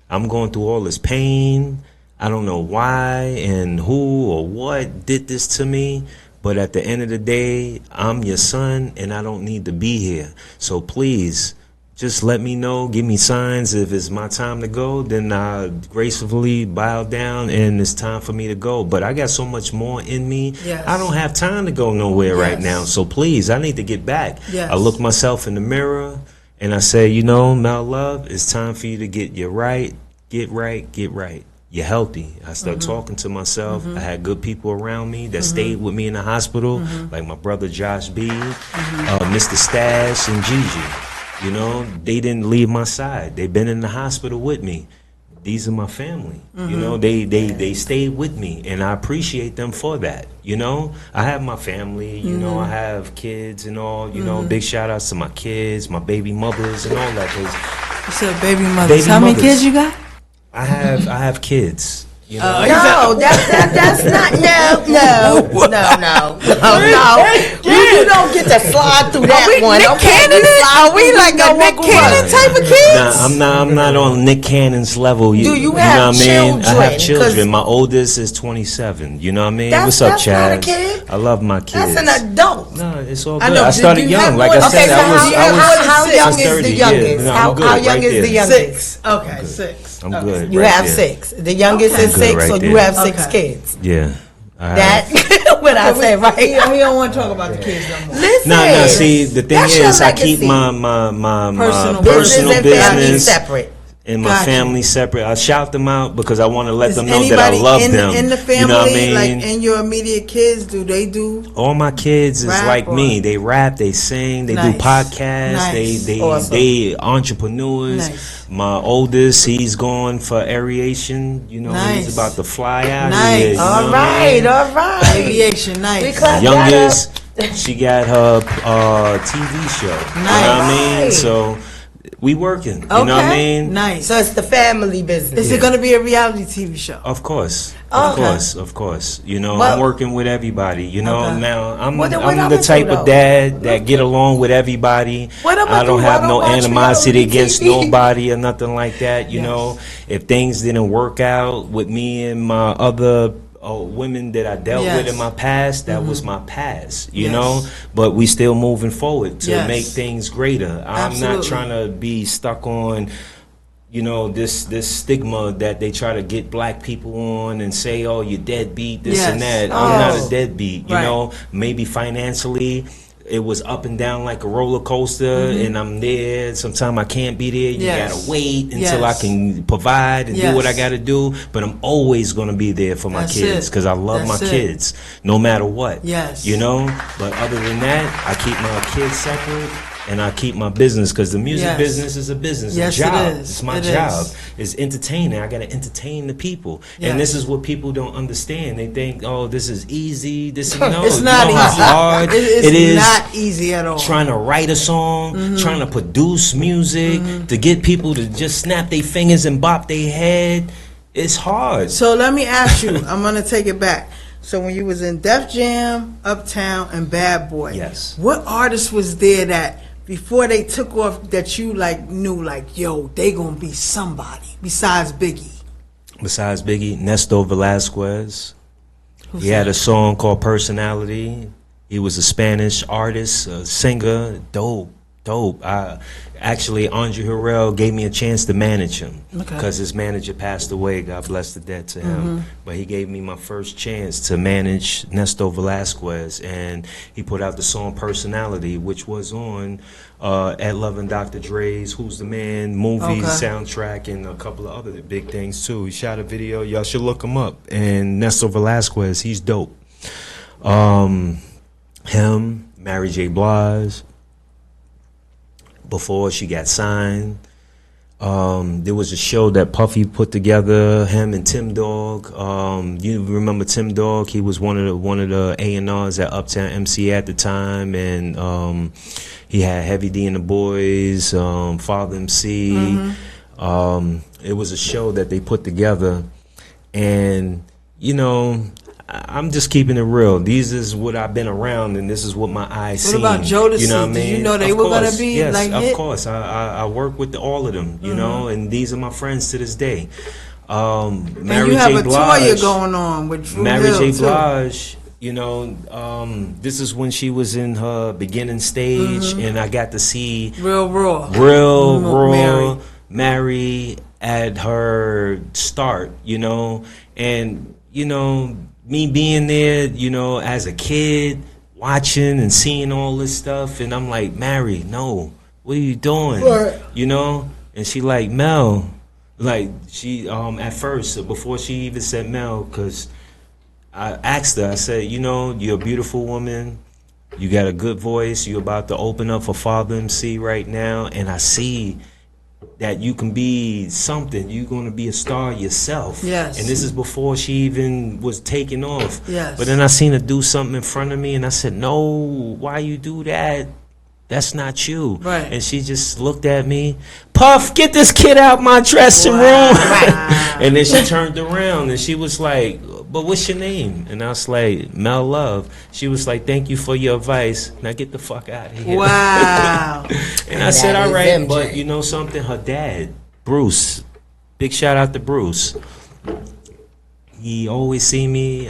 I'm going through all this pain. I don't know why and who or what did this to me. But at the end of the day, I'm your son and I don't need to be here. So please, just let me know. Give me signs. If it's my time to go, then I gracefully bow down and it's time for me to go. But I got so much more in me. Yes. I don't have time to go nowhere right Yes. now. So please, I need to get back. Yes. I look myself in the mirror and I say, you know, Mal Love, it's time for you to get your right. Get right. Get right. You're healthy. I started talking to myself. I had good people around me that stayed with me in the hospital, like my brother Josh B, Mr. Stash, and Gigi. You know, they didn't leave my side. They've been in the hospital with me. These are my family. You know, they stayed with me, and I appreciate them for that. You know, I have my family. You know, I have kids and all. You know, big shout outs to my kids, my baby mothers, and all that. 'Cause You said baby mothers. Baby How many mothers. kids you got? I have kids. You know, No, that's not. No. You don't get to slide through that one. Nick Cannon? Are we like a Nick Cannon type of kids? Nah, I'm not on Nick Cannon's level. Do you know have what I mean? children? I have children. My oldest is 27. You know what I mean? That's- What's up, that's not Chad? a kid. I love my kids. That's an adult. No, it's all I good. know, I did started you young. have Like more- I said, Okay, so how young is 30, the yeah. youngest? No, I'm How good young right is the there. youngest? 6. Okay, 6. I'm Okay. good. You right have there. 6. The youngest Okay. is Good 6, right so you there. have 6 Okay. kids. Yeah. That what I say, right? We don't want to talk about the kids no more. Listen. No. See, the thing That's your is, I keep legacy. my Personal personal and family business separate. and my Gotcha. family separate. I shout them out because I want to let Is them know that I anybody love in, them. in the family, you know what I mean? like in your immediate kids, do they do? All my kids is Rap like or- me. They rap, they sing, they Nice. do podcasts, Nice. they Awesome. they entrepreneurs. Nice. My oldest, he's going for aviation. You know, Nice. he's about to fly out Nice. of here. You know All what I right, mean? all right. Aviation, We nice. clap Youngest, she got her TV show. You know what I mean? Nice. So we working. You Okay, know what I mean? nice. So it's the family business. Is it going to be a reality TV show? Of course. Okay. Of course. You know, Well- I'm working with everybody. You know, Okay. now I'm Well, then what I'm I'ma the do, type though? of dad that get along with everybody. What I'ma I don't do? have I no don't watch animosity reality against TV. nobody or nothing like that. You Yes. know, if things didn't work out with me and my other women that I dealt with Yes. in my past, that was my past, you Yes. know. But we still moving forward to Yes. make things greater. I'm not Absolutely. trying to be stuck on, you know, this stigma that they try to get black people on and say, oh, you're deadbeat, this Yes. and that. Oh. I'm not a deadbeat, you Right. know. Maybe financially it was up and down like a roller coaster, and I'm there. Sometimes I can't be there. You Yes. gotta wait until Yes. I can provide and do what I Yes. gotta do. But I'm always gonna be there for my That's kids it. because I love That's my it. kids no matter what. Yes. You know. But other than that, I keep my kids separate. And I keep my business because the music Yes. business is a business, Yes, a it job. is. It's my It job. is. It's entertaining. I got to entertain the people. Yes. And this is what people don't understand. They think, oh, this is easy. This is no. It's not you know easy. how hard It's it is not easy at all. trying to write a song, trying to produce music, to get people to just snap their fingers and bop their head. It's hard. So let me ask you, I'm going to take it back. So when you was in Def Jam, Uptown, and Bad Boy, Yes. what artist was there that before they took off that you like knew like, yo, they gonna be somebody besides Biggie? Besides Biggie, Nestor Velasquez. Who's He had that? a song called Personality. He was a Spanish artist, a singer, dope. Actually, Andre Harrell gave me a chance to manage him Okay. because his manager passed away. God bless the dead to him. But he gave me my first chance to manage Nestor Velasquez, and he put out the song Personality, which was on at Love and Dr. Dre's Who's the Man movie Okay. soundtrack and a couple of other big things too. He shot a video. Y'all should look him up. And Nestor Velasquez, he's dope. Him, Mary J. Blige. Before she got signed, there was a show that Puffy put together. Him and Tim Dog. You remember Tim Dog? He was one of the A&Rs at Uptown MC at the time, and he had Heavy D and the Boys, Father MC. It was a show that they put together, and you know, I'm just keeping it real. These is what I've been around, and this is what my eyes What seen. about Jodeci? You know what I Did mean? you know they Of were gonna course, be, yes, like, of hit? course. I work with all of them, you know, and these are my friends to this day. And Mary you have J. a Blige, tour you're going on with Drew Mary Hill, J. too. Blige, you know, this is when she was in her beginning stage, and I got to see Real raw. real Mary. raw Mary at her start, you know, and you know, me being there, you know, as a kid, watching and seeing all this stuff, and I'm like, Mary, no, what are you doing? Right. You know, and she like, Mel, like she at first before she even said Mel, because I asked her, I said, you know, you're a beautiful woman. You got a good voice. You're about to open up for Father MC right now. And I see that you can be something. You're going to be a star yourself. Yes. And this is before she even was taking off. Yes. But then I seen her do something in front of me, and I said, no, why you do that? That's not you. Right. And she just looked at me, Puff, get this kid out my dressing room. And then she turned around and she was like, but what's your name? And I was like, Mel Love. She was like, thank you for your advice. Now get the fuck out of here. Wow. And I said, all right, but you know something? Her dad, Bruce, big shout out to Bruce. He always see me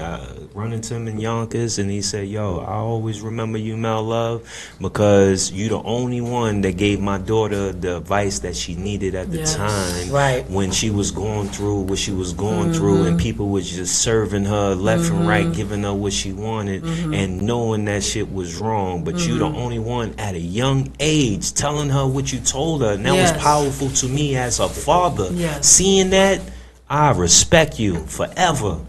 run into him in Yonkers, and he said, yo, I always remember you, Mel Love, because you the only one that gave my daughter the advice that she needed at the time, right, when she was going through what she was going through, and people was just serving her left and right, giving her what she wanted, and knowing that shit was wrong. But you the only one at a young age telling her what you told her, and that was powerful to me as a father. Seeing that, I respect you forever.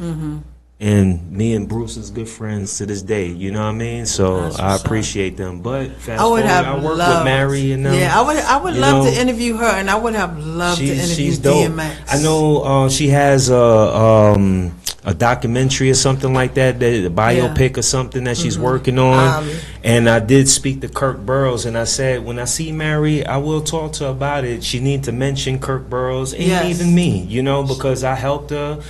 And me and Bruce is good friends to this day. You know what I mean? So I appreciate them. But fast forward, I work with Mary and them. Yeah, I would love to interview her, and I would have loved to interview she's dope. DMX. I know she has a documentary or something like that, a biopic or something that she's working on. And I did speak to Kirk Burroughs, and I said, when I see Mary, I will talk to her about it. She need to mention Kirk Burroughs and even me, you know, because I helped her,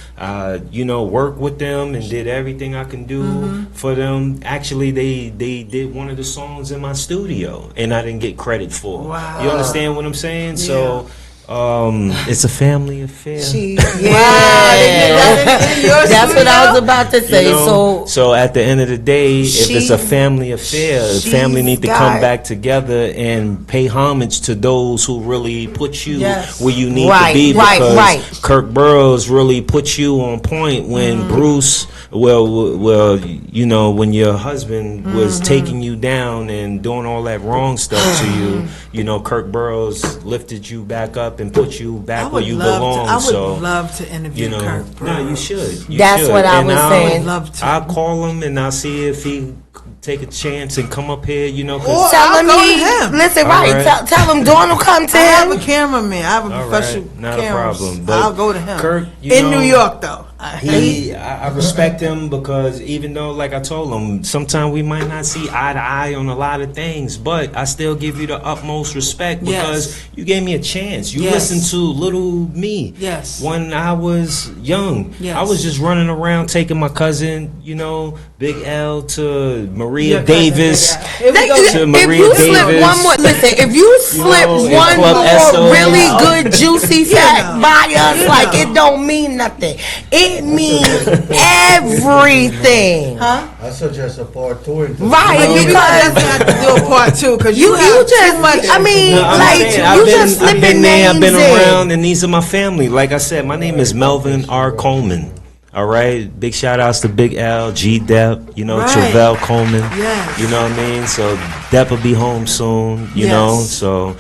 you know, work with them and did everything I can do for them. Actually, they did one of the songs in my studio, and I didn't get credit for. Wow. You understand what I'm saying? So it's a family affair. That's what I was about to say. You know? So at the end of the day, if it's a family affair, family need to come back together and pay homage to those who really put you where you need to be. Because Kirk Burroughs really put you on point when Bruce, well, you know, when your husband was taking you down and doing all that wrong stuff to you, you know, Kirk Burroughs lifted you back up and put you back where you belong. I would love to interview Kirk Burroughs. No, you should. That's what I was saying. I'll call him and I'll see if he take a chance and come up here, you know. Tell him listen, tell him Dawn will come to him. I have a cameraman. I have a professional not a problem. But I'll go to him. Kirk, in New York, though. I respect him because even though, like I told him, sometimes we might not see eye to eye on a lot of things, but I still give you the utmost respect because you gave me a chance. You listened to little me when I was young. I was just running around taking my cousin, you know, Big L to Maria Davis. To Maria Davis. Listen, if you slip one more really good juicy fact by us, like it don't mean nothing. It means everything. I suggest a part 2. Right, because have to do a part 2 because you just much. I mean, you just slipping names I've been around, and these are my family. Like I said, my name is Melvin R. Coleman. All right, big shout outs to Big L, G Depp, you know, Travell Coleman. You know what I mean? So Depp will be home soon, you know, so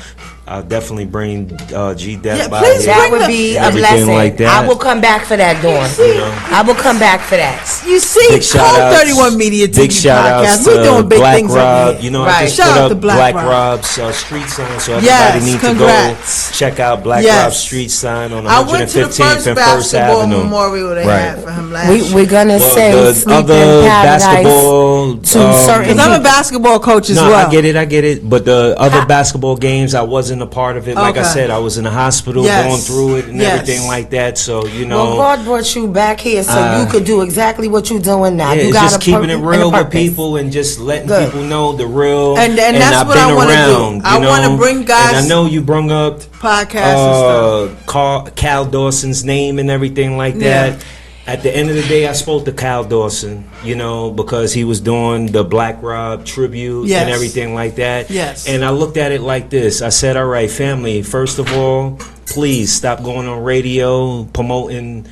I'll definitely bring G Depp by here. That would be a blessing. Like that. I will come back for that, Dawn. I will come back for that. You see, Code 31 Media TV big shout podcast. Outs We're doing big Black things Rob. up here. You know, I just put up Black Rob's street sign, so everybody needs to go check out Black Rob's street sign on 115th and 1st Avenue. Memorial they had for him last year. We're gonna send Sleep in Paradise to certain. Because I'm a basketball coach as well. I get it. But the other basketball games, I wasn't a part of it. Like I said, I was in the hospital going through it and everything like that. So, you know. Well, God brought you back here so you could do exactly what you're doing now. Yeah, you it's got just keeping it real with people and just letting people know the real. And that's I've what I want around, to do. I want to bring guys. And I know you brung up podcasts and stuff. Cal Dawson's name and everything like that. At the end of the day, I spoke to Cal Dawson, you know, because he was doing the Black Rob tribute and everything like that. And I looked at it like this. I said, all right, family, first of all, please stop going on radio promoting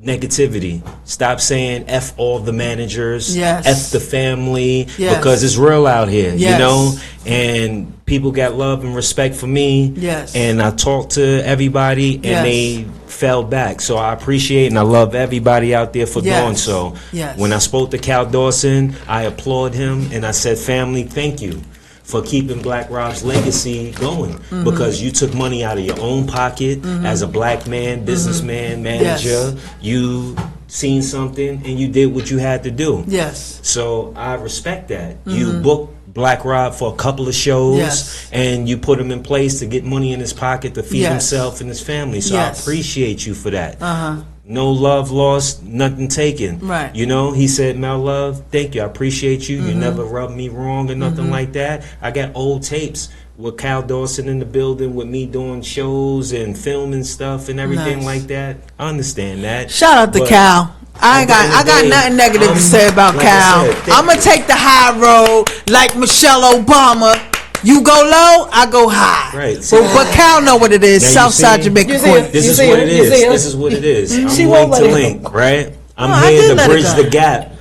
negativity. Stop saying F all the managers, F the family, because it's real out here, you know, and people got love and respect for me. And I talked to everybody and they fell back. So I appreciate and I love everybody out there for doing so. When I spoke to Cal Dawson, I applaud him and I said, family, thank you for keeping Black Rob's legacy going because you took money out of your own pocket as a black man, businessman, manager. You seen something and you did what you had to do. So I respect that. You booked Black Rob for a couple of shows, Yes. and you put him in place to get money in his pocket to feed Yes. himself and his family. So Yes. I appreciate you for that. Uh-huh. No love lost, nothing taken. Right. You know, he said, Mel Love, thank you. I appreciate you. You Mm-hmm. never rubbed me wrong or nothing like that. I got old tapes with Cal Dawson in the building with me doing shows and filming stuff and everything Nice. like that. I understand that. Shout out to But Cal. I at the end got of the day, nothing negative to say about like I Cal. said, thank I'm gonna you. take the high road like Michelle Obama. You go low, I go high. Right. But Cal know what it is. Now you Southside see? Jamaica You see Court. it? This You is see what him? it You is. see him? This is what it is. I'm She link won't to let it link, right? I'm No, I here did to let it bridge go. the gap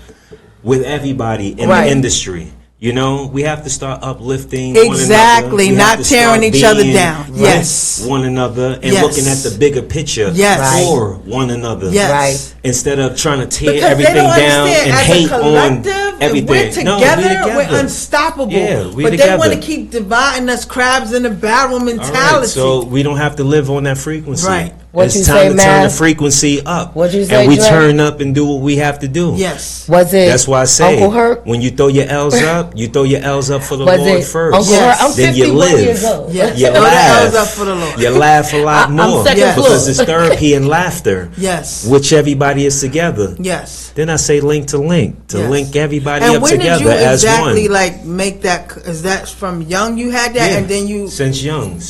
with everybody in Right. the industry. You know, we have to start uplifting Exactly, one another. We not have to tearing start each other being down. with Yes. one another and Yes. looking at the bigger picture Yes. for one another. Yes. Right. Instead of trying to tear Because they everything don't down understand, and as hate a collective, on if everything. we're No, together, we're unstoppable. Yeah, we but together. they want to keep dividing us crabs in a barrel All mentality. right, so we don't have to live on that frequency. Right. What It's you time say, to turn the Matt? frequency up. What you say, and we Dre? turn up and do what we have to do. Yes. Was it That's why I say Uncle Herc? when you throw your L's up, you throw your L's up for the Was Lord it first. Uncle Yes. Herc? I'm Then you 51 live. years old. Yes. You Throw the laugh. L's up for the Lord. You laugh a lot I'm more second Yes. because floor. it's therapy and laughter, Yes. which everybody is together. Yes. Then I say link to link to Yes. link everybody And up when did together you as exactly one. like make that? Is that from young you had that, Yeah, and then you? since young.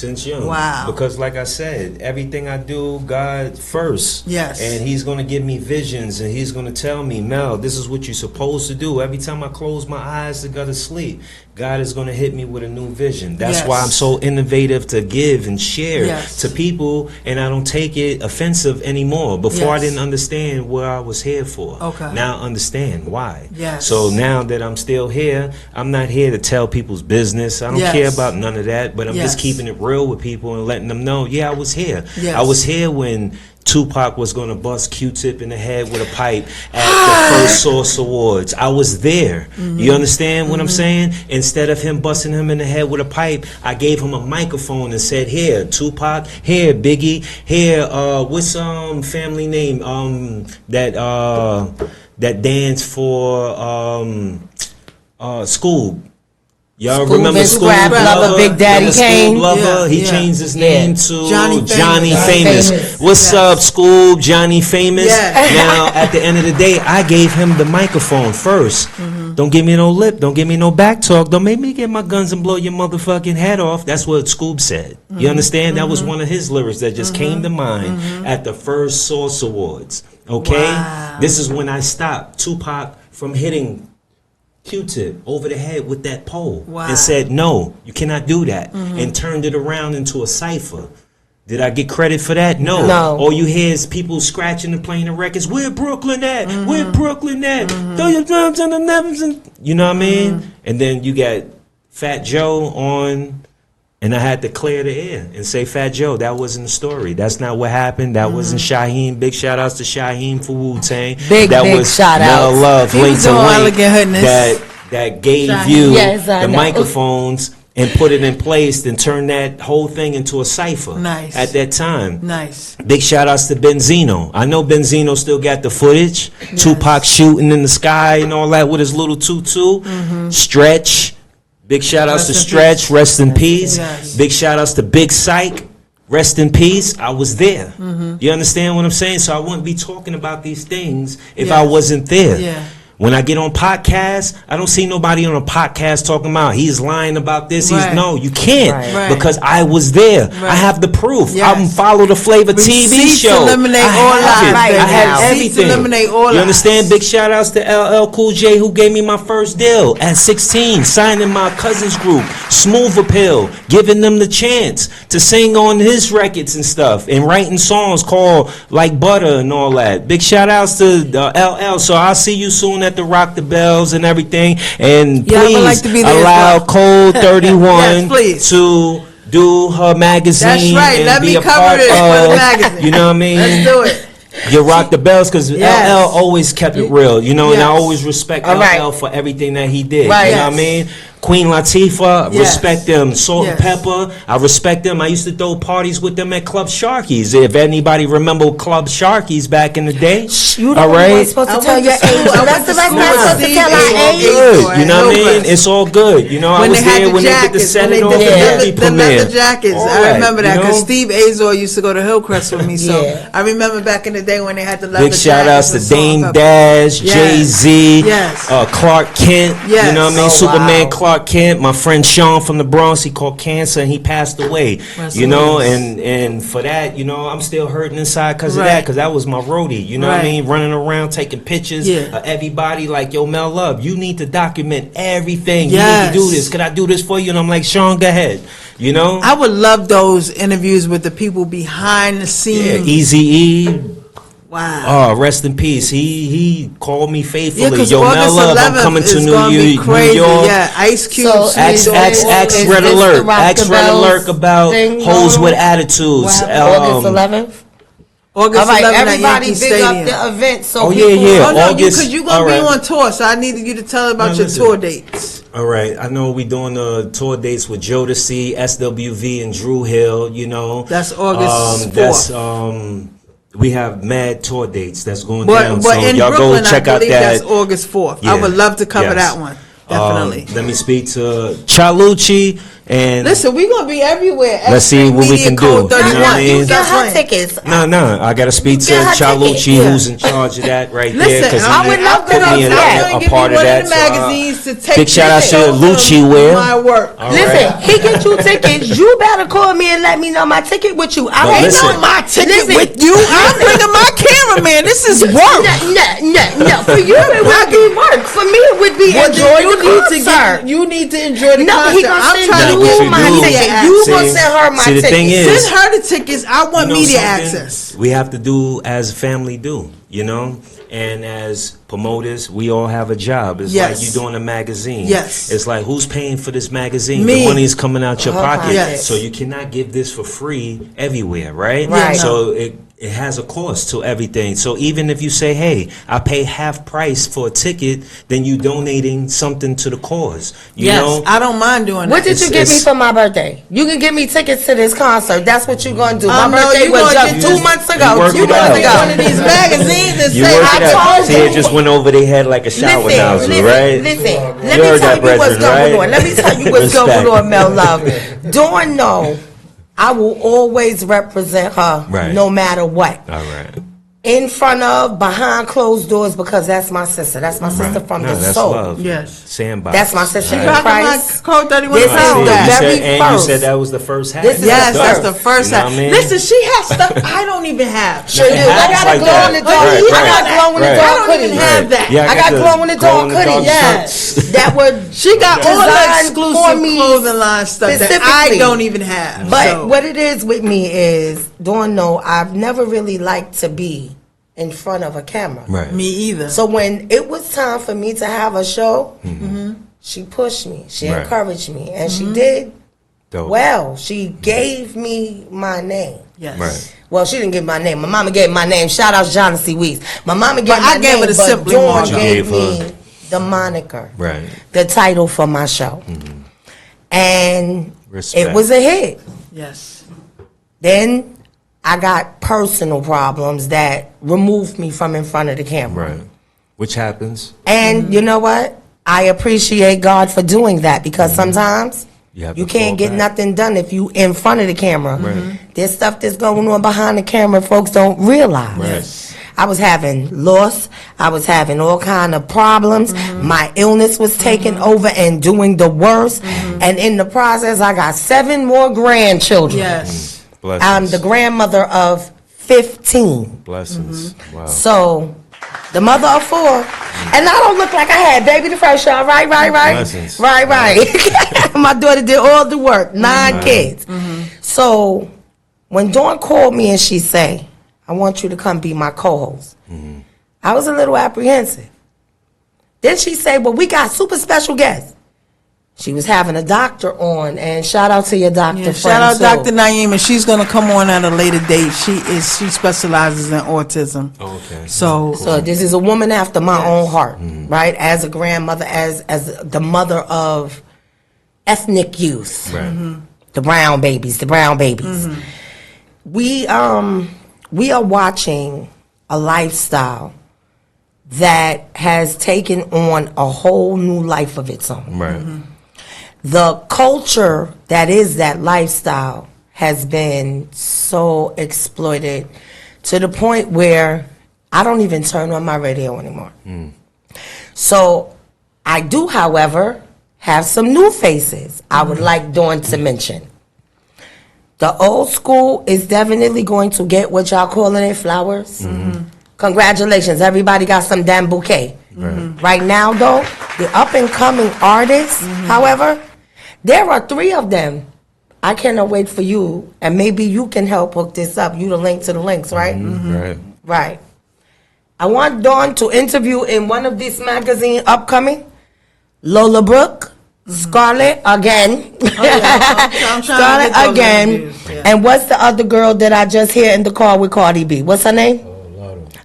Wow. Because like I said, everything I do, God first. Yes. And He's gonna give me visions, and He's gonna tell me, Mel, this is what you're supposed to do. Every time I close my eyes to go to sleep, God is gonna hit me with a new vision. That's Yes. why I'm so innovative to give and share Yes. to people, and I don't take it offensive anymore. Before I Yes. didn't understand what I was here for. Okay. Now I understand why. Yes. So now that I'm still here, I'm not here to tell people's business. I don't Yes. care about none of that, but I'm Yes. just keeping it real with people and letting them know, yeah, I was here. Yes. I was here when Tupac was going to bust Q-Tip in the head with a pipe at the first Source Awards. I was there. You understand what I'm saying? Instead of him busting him in the head with a pipe, I gave him a microphone and said, here, Tupac, here, Biggie, here, what's family name that dance for Scoob. Y'all Scoob remember and Scoob Scrap Lover, Big Daddy Remember Kane? Scoob Lover? Yeah, He yeah. changed his Yeah. name to Johnny Johnny Famous. Famous. Famous. What's Yes. up, Scoob? Johnny Famous. Yes. Now, at the end of the day, I gave him the microphone first. Don't give me no lip. Don't give me no back talk. Don't make me get my guns and blow your motherfucking head off. That's what Scoob said. You understand? That was one of his lyrics that just came to mind at the first Source Awards. Okay? Wow. This is when I stopped Tupac from hitting Q-Tip over the head with that pole Wow. and said, no, you cannot do that, and turned it around into a cipher. Did I get credit for that? No. No. All you hear is people scratching and playing the records. Where Brooklyn at? Where Brooklyn at? Throw your drums on the nevers. You know what I mean? And then you got Fat Joe on, and I had to clear the air and say, Fat Joe, that wasn't the story. That's not what happened. That wasn't Shaheem. Big shout outs to Shaheem for Wu-Tang. Big shout Mel outs. Love, He was Link to doing Link, Elegant Hoodness. that gave Shaheem. you Yes, I the know. microphones and put it in place and turn that whole thing into a cipher. Nice. At that time. Nice. Big shout outs to Benzino. I know Benzino still got the footage. Tupac shooting in the sky and all that with his little tutu. Stretch. Big shout outs to Rest in Stretch. peace. Rest in peace. Yes. Big shout outs to Big Psych. Rest in peace. I was there. You understand what I'm saying? So I wouldn't be talking about these things if I Yes. wasn't there. Yeah. When I get on podcasts, I don't see nobody on a podcast talking about he's lying about this. Right. No, you can't Right. Right. because I was there. Right. I have the proof. Yes. I'm follow the flavor TV Receipts show. eliminate I all have lies, it. baby. I have Receipts everything. eliminate all You lies. understand? Big shout outs to LL Cool J who gave me my first deal at 16, signing my cousin's group, Smooth Appeal, giving them the chance to sing on his records and stuff, and writing songs called Like Butter and all that. Big shout outs to LL. So I'll see you soon at the Rock the Bells and everything. And Yeah, I would please like to be there as allow well. Code 31 Yes, please. to do her magazine. That's right. And Let be me a cover part it for the of, magazine. You know what I mean? Let's do it. You rock the bells because Yes. LL always kept it real, you know, and I Yes. always respect All right. LL for everything that he did. Right. You know what I mean? Queen Latifah, Yes. respect them. Salt and Yes. Pepper, I respect them. I used to throw parties with them at Club Sharky's. If anybody remember Club Sharky's back in the day, You all don't right. supposed to I tell went your to school- age. I The went rest to of us school not with supposed to Steve tell Aoki. our It's age. all good. at You know what I mean? Hillcrest. It's all good. You know, I When was they had there the when they did the jackets, when Senate they off did the the movie leather premiere. jackets. All I right, remember that you because know? Steve Azor used to go to Hillcrest with me. So Yeah. I remember back in the day when they had the leather Big shout outs jackets to with Salt and Dame Pepper. Dash, Yes. Jay-Z, Yes. Clark Kent. Yes. You know what I mean? Oh, Superman wow. Clark Kent. My friend Sean from the Bronx, he caught cancer and he passed away. Rest You in know, peace. and for that, you know, I'm still hurting inside because of Right. that, because that was my roadie. You know what I Right. mean? Running around taking pictures Yeah. of everybody like, yo, Mel Love, you need to document everything. You Yes. need to do this. Could I do this for you? And I'm like, Sean, go ahead. You know? I would love those interviews with the people behind the Yeah, scenes. Eazy-E. Wow. Oh, rest in peace. He called me Yeah, faithfully. because Yo, Mel August Love, 11th I'm coming to is New gonna be crazy. York. Yeah, Ice Cube. So, Snoop X Dogg. X X Is red this the alert. Rock X the red Bells alert about thing hoes going with on? attitudes. August 11th. August All right, 11th at everybody Yankee big Stadium. up the event. So Oh, yeah, people- yeah. Oh no, August- because you're gonna all be right. on tour, so I needed you to tell about Now, your listen. tour dates. All right, I know we doing the tour dates with Jodeci, SWV, and Drew Hill. You know, That's August 4th. That's we have mad tour dates that's going But down. but So in y'all Brooklyn, go check I out believe that. that's August 4th. I Yeah, would love to cover yes. that one. Definitely. Let me speak to Chalucci and Listen, we're gonna be everywhere. Let's see what we Media can Code do. You know 31. what I mean? You get That's her right. tickets. No, I gotta speak to get her Chalucci, ticket. Yeah. who's in charge of that right there, Listen, because I would love to put know me in that. a give part me of one that. of the magazines to take big shout out to pictures Lucci of Wear. my work. All Listen, right. he get you tickets. You better call me and let me know my ticket with you. I But ain't listen. know my ticket Ticket with you. I'm bringing my cameraman. This is work. No. For you, it would be work. For me, it would be Well, enjoy you the need to concert. you need to enjoy the No, concert. he gonna I'm send trying No, to what you get you my do- ticket. access. You See- gonna send her my see, the ticket. thing is- Send her the tickets. I want You know media something? access. We have to do as a family do, you know? And as promoters, we all have a job. It's Yes. like you doing a magazine. Yes. It's like, who's paying for this magazine? Me. The money's coming out your Her pocket. Yes. So you cannot give this for free everywhere, right? Right. So it has a cost to everything. So even if you say, hey, I pay half price for a ticket, then you donating something to the cause. You Yes, know? I don't mind doing What that. did you give me it's- for my birthday? You can give me tickets to this concert. That's what you gonna do. My No, birthday you was gonna just get 2 you- months you ago. work 2 it months out. ago. one of these magazines and You say, work I it out. told See, you. it just went over their head like a shower nozzle, right? Listen, You let me heard tell that, you what's brethren, going right? on. Let me tell you what's Respect. going on, Mel Love. Dawn, no, I will always represent her, Right. no matter what. All right. In front of, behind closed doors, because that's my sister. That's my sister from No, the that's soul. love. Yes. Sandbox. That's my sister. All She right. rocking my Price. Code 31 This I is see. the You very said, and you first. said that was the first hat. This is Yes, the that's first. the first You know time. what I mean? Listen, she has stuff I don't even have. Sure do. I Hats got a like glow that. in the dark. Right, I got right, glow in the right. dark I don't hoodie. even have that. Yeah, I got the glow in the dark glow-in-the-dark hoodie. Yes. shirts. That would She got all the designed exclusive for me clothing line stuff that I specifically. don't even have. But So, what it is with me is, Dawn, no, I've never really liked to be in front of a camera. Right. me either. So when it was time for me to have a show, she pushed me, she Right. encouraged me, and she did Dope. well. She gave me my name. yes. Right. Well, she didn't give my name. My mama gave my name. Shout out John C. Weiss. My mama gave But my I gave name, her the but simply Dawn Marjorie. gave Gave her- me the moniker, Right. the title for my show, and Respect. it was a hit. Yes. Then I got personal problems that removed me from in front of the camera. Right. Which happens. And you know what? I appreciate God for doing that, because sometimes You have you to can't fall get back. nothing done if you in front of the camera. There's stuff that's going on behind the camera folks don't realize. Right. I was having loss. I was having all kind of problems. My illness was taking over and doing the worst. And in the process, I got 7 more grandchildren. Yes. Blessings. I'm the grandmother of 15. Blessings. Wow. So, the mother of 4. And I don't look like I had baby the first y'all. Right. Blessings. Right. My daughter did all the work. 9 kids. So, when Dawn called me and she say, I want you to come be my co-host, I was a little apprehensive. Then she said, well, we got super special guests. she was having a doctor on, and shout out to your doctor friend. Shout out too. Dr. Naima. She's gonna come on at a later date. She specializes in autism. Okay. So this is a woman after my own heart, right? As a grandmother, as the mother of ethnic youth, Right. the brown babies. We are watching a lifestyle that has taken on a whole new life of its own. Right. The culture that is that lifestyle has been so exploited to the point where I don't even turn on my radio anymore. So I do, however, have some new faces I would like Dawn to mention. The old school is definitely going to get what y'all calling it, flowers. Congratulations, everybody got some damn bouquet. Right now, though, the up-and-coming artists, however, there are 3 of them. I cannot wait for you, and maybe you can help hook this up. You the link to the links, right? Right. Right. I want Dawn to interview in one of these magazines upcoming, Lola Brooke, Scarlett again. I'm trying to Scarlett get those again. interviews, yeah. And what's the other girl that I just hear in the car with Cardi B? What's her name?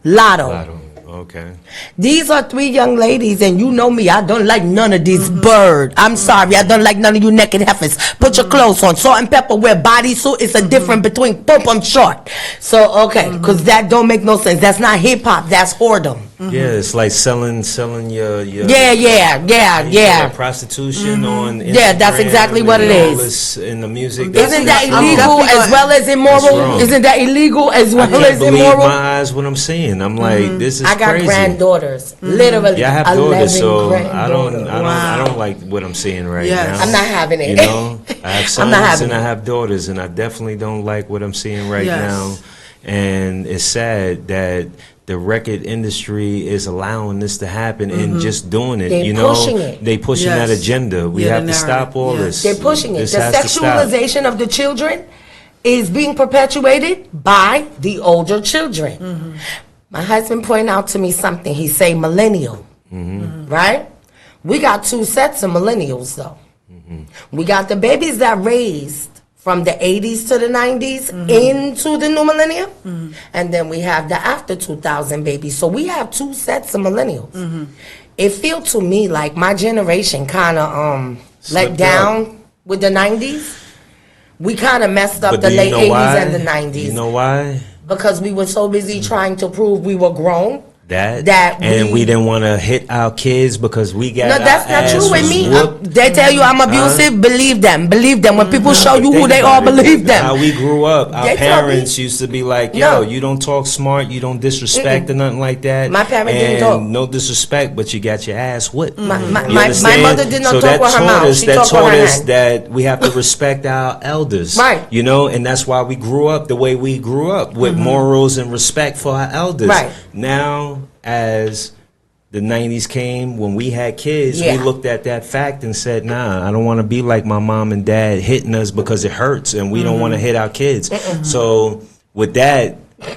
Lotto. Okay. These are 3 young ladies, and you know me, I don't like none of these bird. I'm sorry, I don't like none of you naked heifers. Put your clothes on. Salt and pepper wear bodysuit. It's a difference between pump short. So, okay, because that don't make no sense. That's not hip-hop, that's whoredom. Yeah, it's like selling your Yeah. prostitution on Instagram. Yeah, that's exactly what it and all is. this in the music. Isn't that I'm illegal definitely as well as That's immoral? wrong. Isn't that illegal as I well can't as believe immoral? my eyes what I'm seeing. I'm like, this is I got crazy. granddaughters, literally. Yeah, I have 11 daughters, so I granddaughters. don't like what I'm seeing right Yes. now. I'm not having it. You know, I have I'm sons not having and I it. have daughters, and I definitely don't like what I'm seeing right Yes. now. And it's sad that the record industry is allowing this to happen and just doing it. They're you know, pushing it. they pushing Yes. that agenda. We Yeah, have the to stop narrative. all Yes. this. They're pushing it. This The has to stop. sexualization of the children is being perpetuated by the older children. My husband pointed out to me something. He say millennial, right? We got 2 sets of millennials, though. We got the babies that raised from the 80s to the 90s into the new millennium, and then we have the after 2000 babies. So we have 2 sets of millennials. It feels to me like my generation kind of let Slipped down with the 90s. We kind of messed up But the do you late know 80s why? and the 90s You know why? because we were so busy trying to prove we were grown. That we didn't want to hit our kids because we got No, that's our not ass true with was me. whooped. They tell you I'm abusive. Believe them. When people show you who Think they about are, it. believe them. How we grew up, our They tell me- parents used to be like, "Yo, No. you don't talk smart, you don't disrespect or nothing like that." My parents didn't And talk. no disrespect, but you got your ass whipped. My You understand? mother did not so talk that with her taught mouth. us, She that talked with taught her us hand. that we have to respect our elders, Right. You know, and that's why we grew up the way we grew up with morals and respect for our elders. Right. Now, as the 90s came, when we had kids, Yeah. we looked at that fact and said, nah, I don't want to be like my mom and dad hitting us because it hurts and we don't want to hit our kids. So with that,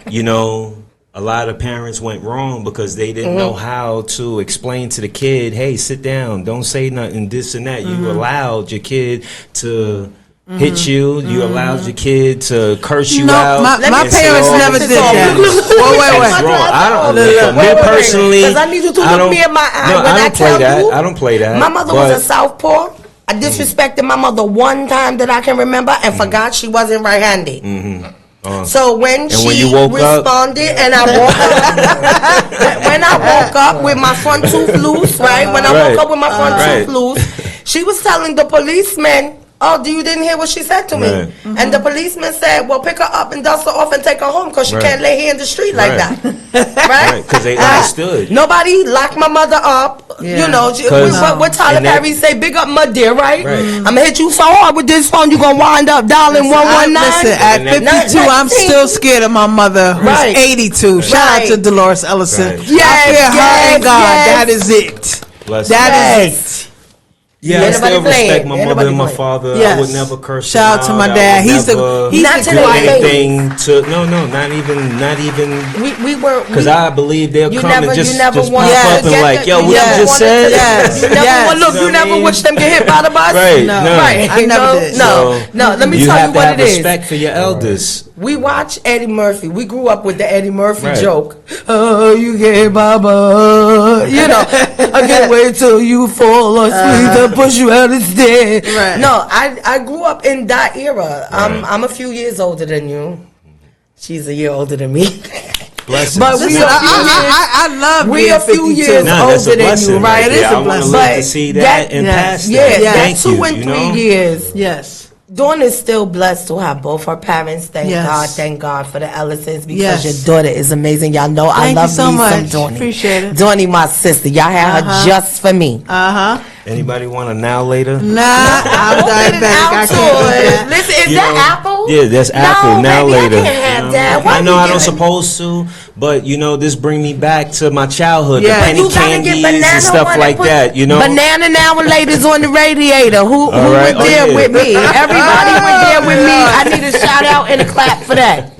you know, a lot of parents went wrong because they didn't know how to explain to the kid, hey, sit down, don't say nothing, this and that. You allowed your kid to hit you. You allowed your kid to curse you No, out. my and say parents all never this did stuff. that. It's Wait. wrong. I don't. Look, For me wait. personally, 'Cause I need you to I look don't- me in my eye No, when I I don't play tell that. you. I don't play that. My mother but- was a southpaw. I disrespected my mother one time that I can remember and forgot she wasn't right-handed. So when she when you woke up- responded and I woke up, when I woke up with my front tooth loose, right? When I Right. woke up with my front Right. tooth loose, she was telling the policeman, "Oh, you didn't hear what she said to me?" Right. And the policeman said, "Well, pick her up and dust her off and take her home because she Right. can't lay here in the street like Right. that." Right? 'cause they understood. Nobody locked my mother up. Yeah. You know, what Tyler and that- Perry say, "Big up my dear," right? Right. I'm gonna hit you so hard with this phone, you gonna wind up dialing 119. Listen, at And that- 52, I'm still scared of my mother, who's Right. 82. Shout out Right. to Dolores Ellison. Right. I fear her and God. yes. That is it. Bless That you. is it. Yeah, I Ain't still nobody playing. respect my Ain't mother nobody and my playing. father. Yes. I would never curse Shout out them to my out. dad. I would He's never the Not to do their face. anything to not even We were because I believe they'll you come never and you just never pop wanted Yes. up to and get like, the, yo, you what never you just wanted said? to, Yes. you never Yes. want look You know you what I never mean? watched them get hit by the bus. Right, No. no. Right. I never no, did. No, So, no. Let me you tell have you to what have it is. respect for your elders. We watch Eddie Murphy. We grew up with the Eddie Murphy Right. joke. Oh, you get Baba. You know, I can't wait till you fall asleep to push you out of bed. Right. No, I grew up in that era. I'm a few years older than you. She's a year older than me. Blessings. But we Listen, are a few years. I love We being a few 52. years Nah, that's a older than blessing you, right? right It is there. a I want to blessing. live to see that and yes, pass Yeah, that. yes. Thank that 2 you. and You 3 know? years. Yes. Dawn is still blessed to have both her parents. Thank Yes. God. Thank God for the Ellisons because Yes. your daughter is amazing. Y'all know I Thank you love so me some much. Dawny. Appreciate it. Dawny, my sister. Y'all had her just for me. Anybody want a now later? Nah, I'm diabetic. I can't eat that. Listen, is You that know, apple? Yeah, that's apple. No, Now baby, later. I can't have You know? that. Why I know you I don't giving- supposed to, but you know, this bring me back to my childhood. Yeah. The penny You gotta get candies banana and stuff one like put that. You know, banana now later's on the radiator. Who right. was there Oh, yeah. with me? Everybody went there with me. I need a shout out and a clap for that.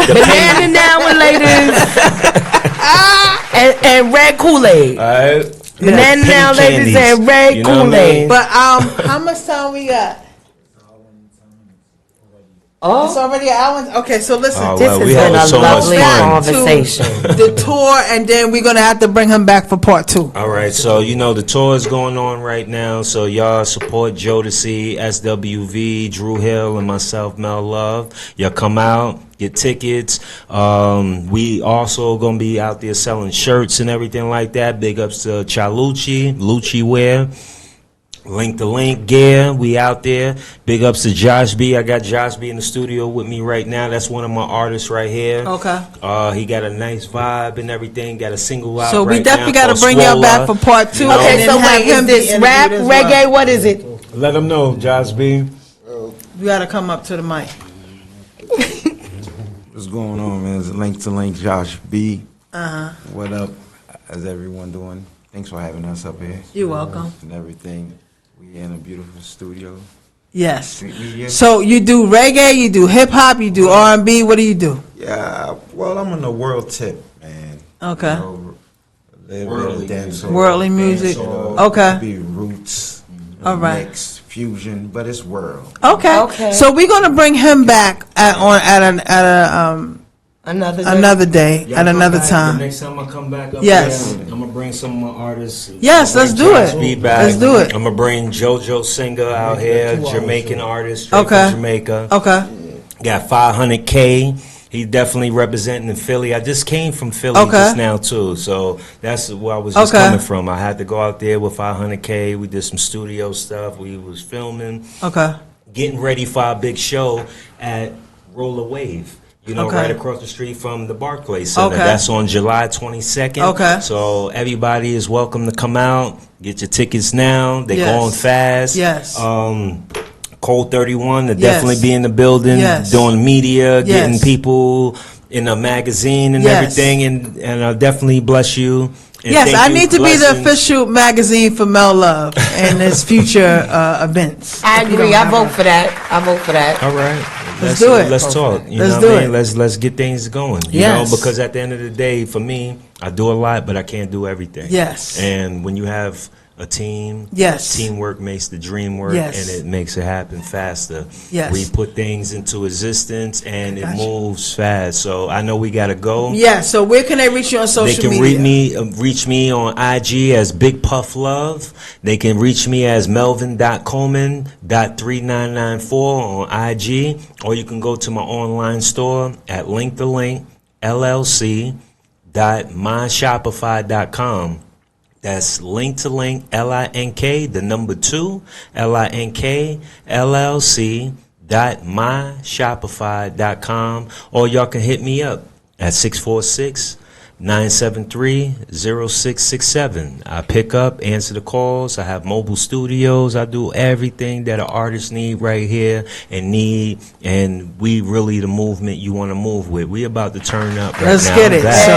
Banana now later's and red Kool-Aid. all right. Banana now Penny later's candies. and red You know what I Kool-Aid. mean? But how much time we got? It's already an hour. Okay, so listen. Oh, This well, has we been had a so much lovely fun. conversation. The tour, and then we're gonna have to bring him back for part 2. All right, so you know the tour is going on right now, so y'all support Jodeci, SWV, Drew Hill, and myself, Mel Love. Y'all come out, get tickets. We also gonna be out there selling shirts and everything like that. Big ups to Chalucci, Lucci Wear. Link to Link Gear, we out there. Big ups to Josh B. I got Josh B in the studio with me right now. That's one of my artists right here. Okay. He got a nice vibe and everything. Got a single out So we right definitely now got to called bring y'all back Swolla. for part 2. You know? Okay, and then so have wait, him is be this rap, interviewed as reggae? well. What is it? Let them know, Josh B. You got to come up to the mic. What's going on, man? It's Link to Link, Josh B. Uh-huh. What up? How's everyone doing? Thanks for having us up here. You're welcome. And everything. We in a beautiful studio. Yes. Street media. So you do reggae, you do hip hop, you do R&B. What do you do? Yeah, well, I'm on the world tip, man. Okay. You know, a little bit of dancehall. Worldly music. Dancehall, Okay. Could be roots. All right. Mix, fusion, but it's world. Okay. Okay. So we're gonna bring him back at another day Y'all at come another back. The time. next time I come back up Yes. here, I'm gonna bring some of my artists. Yes, I'm let's gonna do bring it. Josh B back. Let's do it. I'm gonna bring JoJo Singer out here, Jamaican artist, straight Okay. from Jamaica. Okay. Got 500K. He definitely representing in Philly. I just came from Philly Okay. just now too, so that's where I was just Okay. coming from. I had to go out there with 500K. We did some studio stuff. We was filming, Okay. getting ready for our big show at Roller Wave. You know, Okay. right across the street from the Barclays Center. Okay. That's on July 22nd. Okay. So everybody is welcome to come out. Get your tickets now. They're Yes. going fast. Yes. Code 31 to Yes. definitely be in the building, Yes. doing media, getting Yes. people in a magazine and Yes. everything, and I'll definitely bless you. And Yes, thank I you. need to be the Blessings. official magazine for Mel Love and his future events. I If you agree. don't I have vote one. for that. I vote for that. All right, Let's do it. Let's talk. You Let's know do what I mean? it. Let's get things going. You Yes. know, because at the end of the day, for me, I do a lot, but I can't do everything. Yes. And when you have a team, Yes. teamwork makes the dream work, Yes. and it makes it happen faster. Yes. We put things into existence, and it Gotcha. moves fast. So I know we gotta go. Yeah, so where can they reach you on They social can media? reach me on IG as Big Puff Love. They can reach me as Melvin.Coleman.3994 on IG, or you can go to my online store at linktolink.LLC.myshopify.com. That's link to link, LINK, the number 2, LINK, LLC.myshopify.com, or y'all can hit me up at 646 973-0667. I pick up, answer the calls. I have mobile studios. I do everything that an artist need right here and we really the movement you want to move with. We about to turn up right Let's now. get it. That- So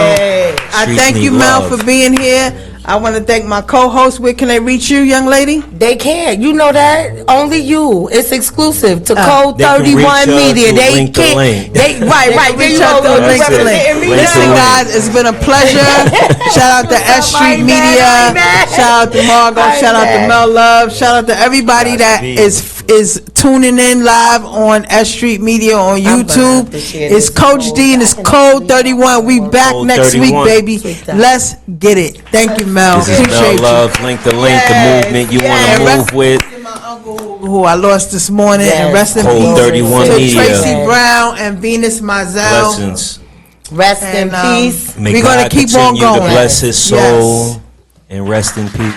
I Streets thank need you, Mel, love. for being here. I want to thank my co-host. Where can they reach you, young lady? They can't. You know that? Only you. It's exclusive to Code They can 31 reach us Media. through They link to can't. link. They right. Reach You out know, to you link to link. representing me. Link to Listen, link. guys, it's been a pleasure. Shout out to S Street I ain't mad, Media. I ain't mad. Shout out to Margot. I ain't Shout out to mad. Mel Love. Shout out to everybody that Be. is tuning in live on S Street Media on gonna have YouTube. to share It's this Coach whole D and it's document. Code 31. We back Code next 31. week, baby. Sweet time. Let's get it. Thank you, Mel. This is Appreciate Mel you. Love, link to link, Yes, the movement you And want to rest move with. in my uncle who I lost this morning, and Yes. rest in Code peace 31 to Media. Tracy Brown and Venus Mizell. Blessings. Rest in And, peace. May We're gonna God keep on continue to going. bless his soul Yes. and rest in peace.